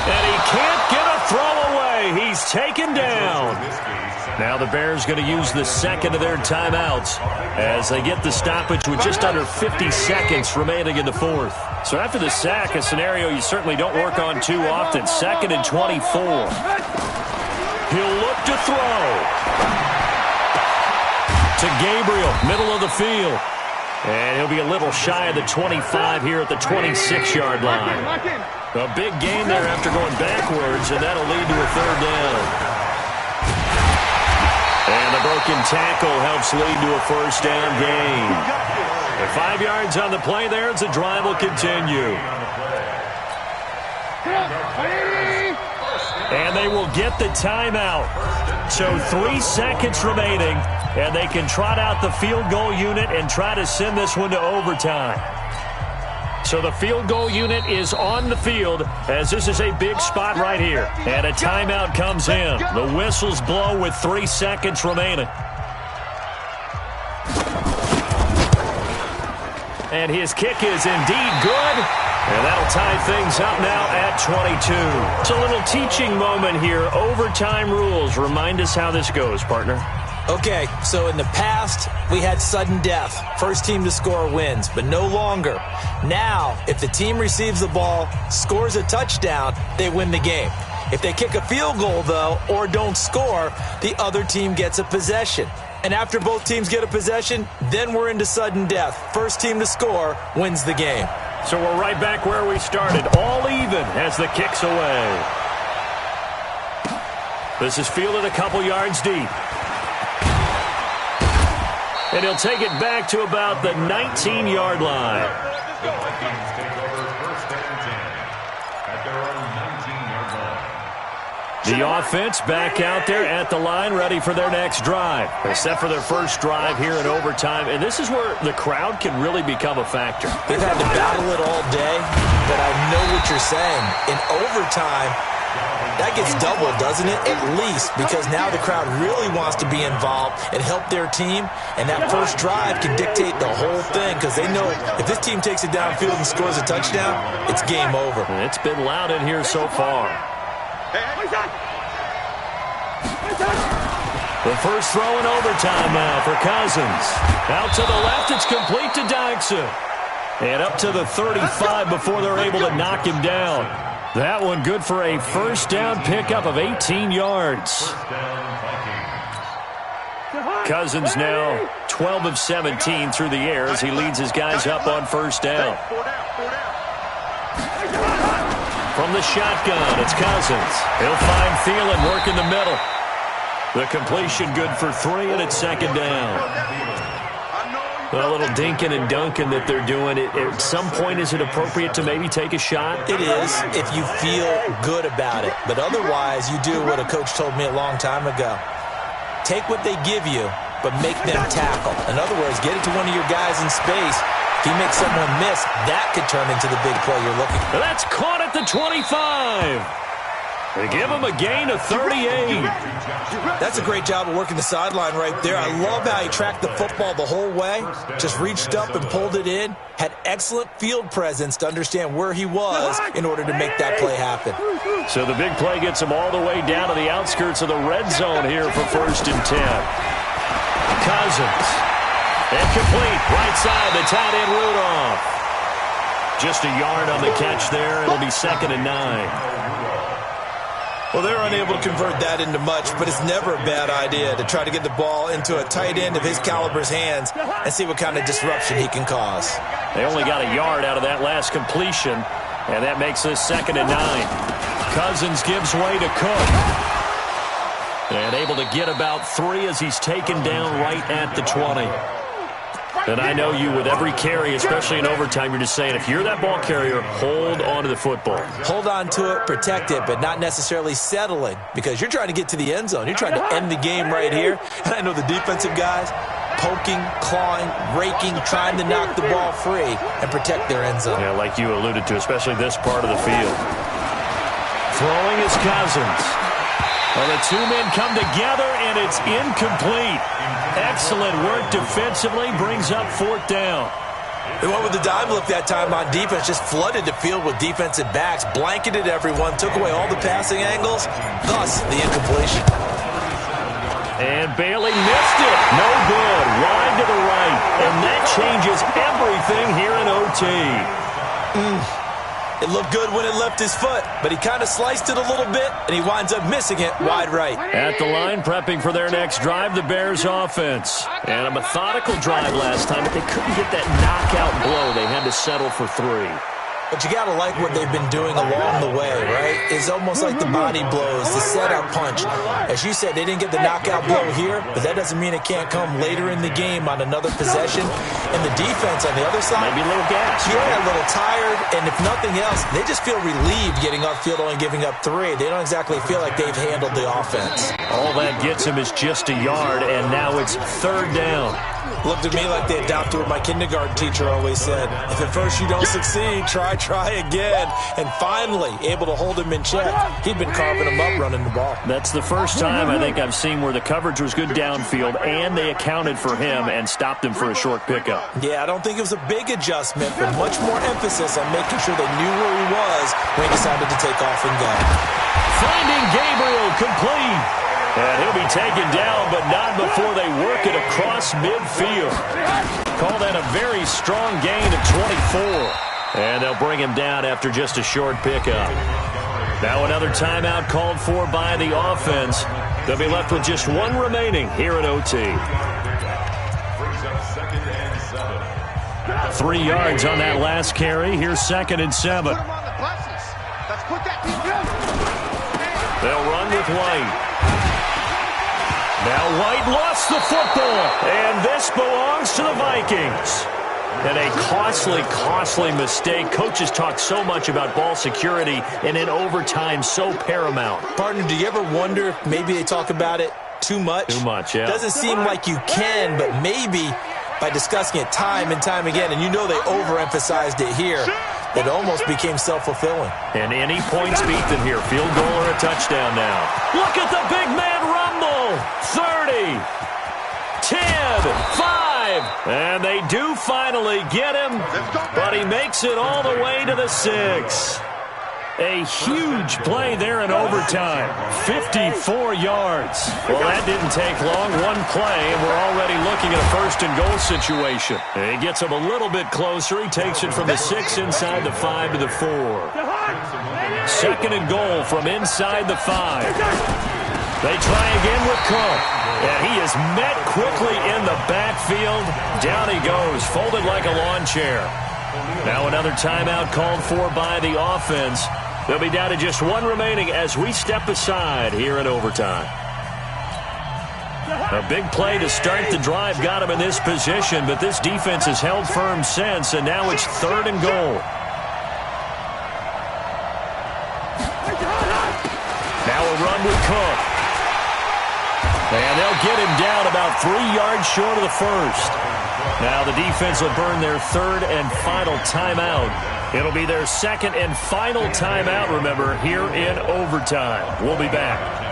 And he can't get a throw away. He's taken down. Now the Bears going to use the 2nd of their timeouts as they get the stoppage with just under 50 seconds remaining in the 4th. So after the sack, a scenario you certainly don't work on too often. 2nd and 24. He'll look to throw. To Gabriel, middle of the field. And he'll be a little shy of the 25 here at the 26-yard line. A big gain there after going backwards, and that'll lead to a 3rd down. And the broken tackle helps lead to a first down gain. And 5 yards on the play there as the drive will continue. And they will get the timeout. So 3 seconds remaining, and they can trot out the field goal unit and try to send this one to overtime. So the field goal unit is on the field as this is a big spot right here. And a timeout comes in. The whistles blow with 3 seconds remaining. And his kick is indeed good. And that'll tie things up now at 22. It's a little teaching moment here. Overtime rules. Remind us how this goes, partner. Okay, so in the past, we had sudden death. First team to score wins, but no longer. Now, if the team receives the ball, scores a touchdown, they win the game. If they kick a field goal, though, or don't score, the other team gets a possession. And after both teams get a possession, then we're into sudden death. First team to score wins the game. So we're right back where we started, all even as the kick's away. This is fielded a couple yards deep. And he'll take it back to about the 19-yard line. The Vikings take over first and 10 at their own 19-yard line. The offense back out there at the line, ready for their next drive. They're set for their first drive here in overtime, and this is where the crowd can really become a factor. They've had to battle it all day, but I know what you're saying. In overtime, that gets doubled, doesn't it? At least, because now the crowd really wants to be involved and help their team, and that first drive can dictate the whole thing because they know if this team takes it downfield and scores a touchdown, it's game over. And it's been loud in here so far. The first throw in overtime now for Cousins. Out to the left, it's complete to Dykstra. And up to the 35 before they're able to knock him down. That one good for a first down pickup of 18 yards. Cousins now 12 of 17 through the air as he leads his guys up on first down. From the shotgun, it's Cousins. He'll find Thielen working the middle. The completion good for 3, and it's second down. A little dinking and dunking that they're doing. At some point, is it appropriate to maybe take a shot? It is if you feel good about it. But otherwise, you do what a coach told me a long time ago. Take what they give you, but make them tackle. In other words, get it to one of your guys in space. If he makes someone miss, that could turn into the big play you're looking for. That's caught at the 25. They give him a gain of 38. That's a great job of working the sideline right there. I love how he tracked the football the whole way. Just reached up and pulled it in. Had excellent field presence to understand where he was in order to make that play happen. So the big play gets him all the way down to the outskirts of the red zone here for first and 10. Cousins. And complete. Right side, the tight end Rudolph. Just a yard on the catch there. It'll be second and 9. Well, they're unable to convert that into much, but it's never a bad idea to try to get the ball into a tight end of his caliber's hands and see what kind of disruption he can cause. They only got a yard out of that last completion, and that makes this second and 9. Cousins gives way to Cook. And able to get about 3 as he's taken down right at the 20. And I know you, with every carry, especially in overtime, you're just saying, if you're that ball carrier, hold on to the football. Hold on to it, protect it, but not necessarily settling, because you're trying to get to the end zone. You're trying to end the game right here. And I know the defensive guys, poking, clawing, raking, trying to knock the ball free and protect their end zone. Yeah, like you alluded to, especially this part of the field. Throwing is Cousins. Well, the two men come together, and it's incomplete. Excellent work defensively, brings up fourth down. They went with the dime look that time on defense, just flooded the field with defensive backs, blanketed everyone, took away all the passing angles, thus the incompletion. And Bailey missed it. No good. Wide to the right. And that changes everything here in OT. It looked good when it left his foot, but he kind of sliced it a little bit, and he winds up missing it wide right. At the line, prepping for their next drive, the Bears offense. And a methodical drive last time, but they couldn't get that knockout blow. They had to settle for 3. But you got to like what they've been doing along the way, right? It's almost like the body blows, the setup punch. As you said, they didn't get the knockout blow here, but that doesn't mean it can't come later in the game on another possession. And the defense on the other side, maybe a little gas. Yeah, a little tired. And if nothing else, they just feel relieved getting upfield only giving up 3. They don't exactly feel like they've handled the offense. All that gets him is just a yard, and now it's third down. Looked at me like they adopted what my kindergarten teacher always said. If at first you don't succeed, try again. And finally, able to hold him in check. He'd been carving him up running the ball. That's the first time I think I've seen where the coverage was good downfield, and they accounted for him and stopped him for a short pickup. Yeah, I don't think it was a big adjustment, but much more emphasis on making sure they knew where he was when he decided to take off and go. Finding Gabriel complete. And he'll be taken down, but not before they work it across midfield. Call that a very strong gain of 24. And they'll bring him down after just a short pickup. Now another timeout called for by the offense. They'll be left with just one remaining here at OT. 3 yards on that last carry. Here's 2nd and 7. They'll run with White. Now White lost the football, and this belongs to the Vikings. And a costly mistake. Coaches talk so much about ball security, and in overtime, so paramount. Partner, do you ever wonder if maybe they talk about it too much? Too much, yeah. Doesn't seem like you can, but maybe by discussing it time and time again, and you know they overemphasized it here, it almost became self-fulfilling. And any points beaten here, field goal or a touchdown now. Look at the big man rumble. 30, 10, 5, and they do finally get him, but he makes it all the way to the 6. A huge play there in overtime. 54 yards. Well, that didn't take long. One play, and we're already looking at a 1st and goal situation. And he gets him a little bit closer. He takes it from the 6 inside the 5 to the 4. 2nd and goal from inside the 5. They try again with Cook. And he is met quickly in the backfield. Down he goes, folded like a lawn chair. Now another timeout called for by the offense. They'll be down to just one remaining as we step aside here in overtime. A big play to start the drive got him in this position, but this defense has held firm since, and now it's 3rd and goal. Now a run with Cook. And they'll get him down about 3 yards short of the 1st. Now the defense will burn their 3rd and final timeout. It'll be their 2nd and final timeout, remember, here in overtime. We'll be back.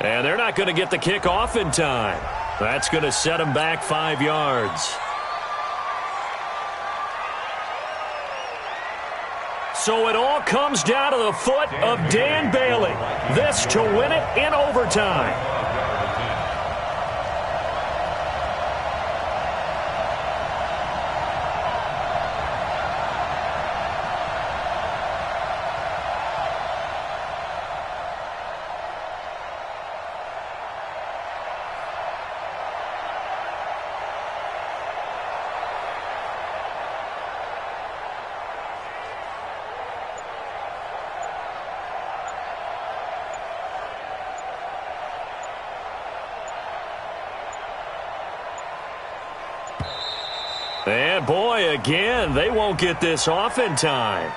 And they're not going to get the kick off in time. That's going to set them back 5 yards. So it all comes down to the foot of Dan Bailey. This to win it in overtime. And boy, again, they won't get this off in time.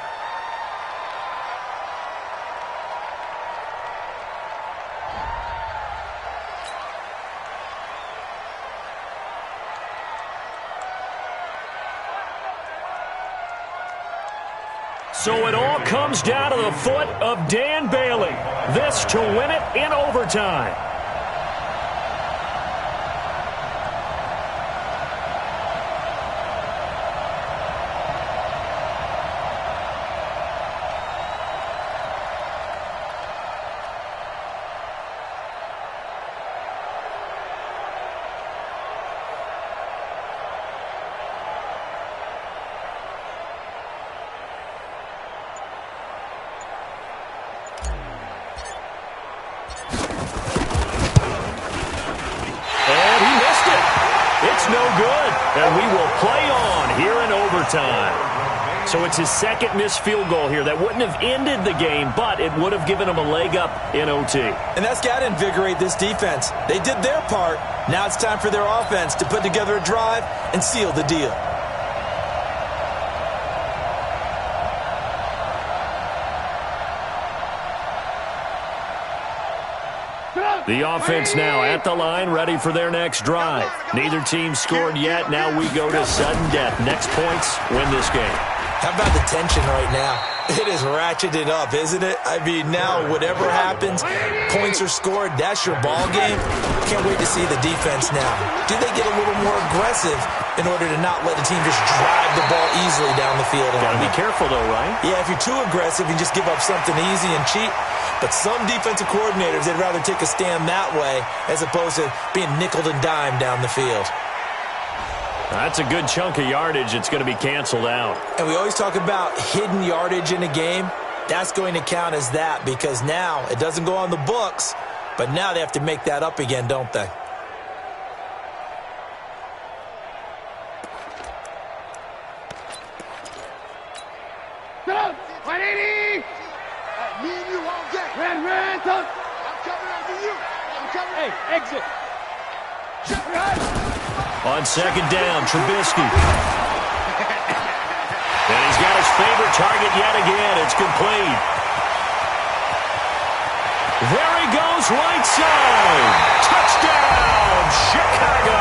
So it all comes down to the foot of Dan Bailey. This to win it in overtime. No good, and we will play on here in overtime. So it's his 2nd missed field goal here. That wouldn't have ended the game, but it would have given him a leg up in OT. And that's got to invigorate this defense. They did their part. Now it's time for their offense to put together a drive and seal the deal. The offense now at the line, ready for their next drive. Neither team scored yet. Now we go to sudden death. Next points win this game. How about the tension right now? It is ratcheted up, isn't it? I mean, now whatever happens, points are scored, that's your ball game. Can't wait to see the defense now. Do they get a little more aggressive in order to not let the team just drive the ball easily down the field? Got to be careful, though, right? Yeah, if you're too aggressive, you just give up something easy and cheap. But some defensive coordinators, they'd rather take a stand that way as opposed to being nickeled and dimed down the field. That's a good chunk of yardage. It's going to be canceled out. And we always talk about hidden yardage in a game. That's going to count as that because now it doesn't go on the books, but now they have to make that up again, don't they? Get up! 180! Me and you all day. Ran, touch! I'm coming after you. I'm coming. Hey, exit! On second down, Trubisky. And he's got his favorite target yet again. It's complete. There he goes, right side. Touchdown, Chicago.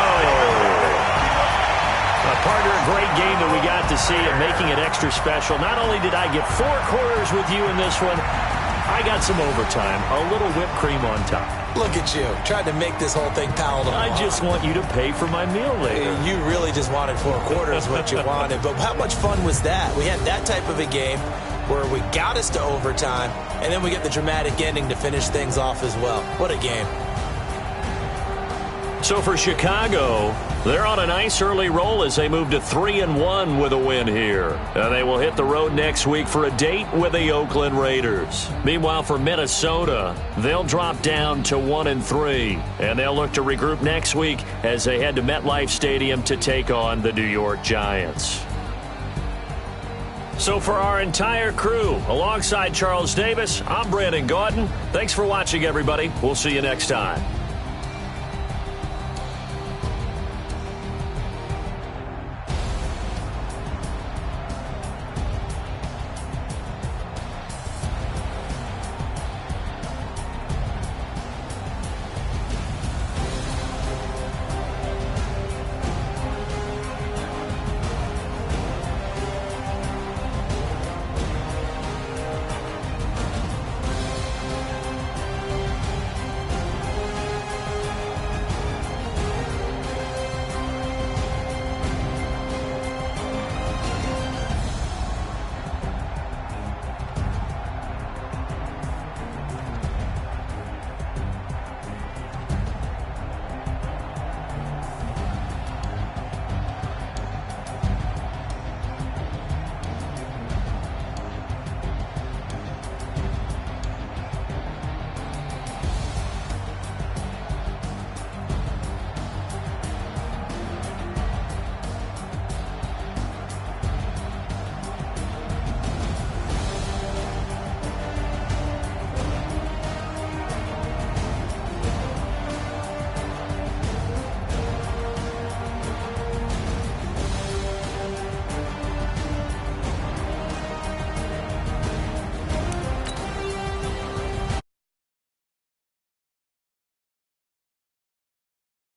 Partner, a great game that we got to see and making it extra special. Not only did I get 4 quarters with you in this one, I got some overtime, a little whipped cream on top. Look at you, trying to make this whole thing palatable. I just want you to pay for my meal later. You really just wanted 4 quarters what you wanted. But how much fun was that? We had that type of a game where we got us to overtime, and then we get the dramatic ending to finish things off as well. What a game. So for Chicago, they're on a nice early roll as they move to 3-1 with a win here. And they will hit the road next week for a date with the Oakland Raiders. Meanwhile, for Minnesota, they'll drop down to 1-3. And they'll look to regroup next week as they head to MetLife Stadium to take on the New York Giants. So for our entire crew, alongside Charles Davis, I'm Brandon Gaudin. Thanks for watching, everybody. We'll see you next time.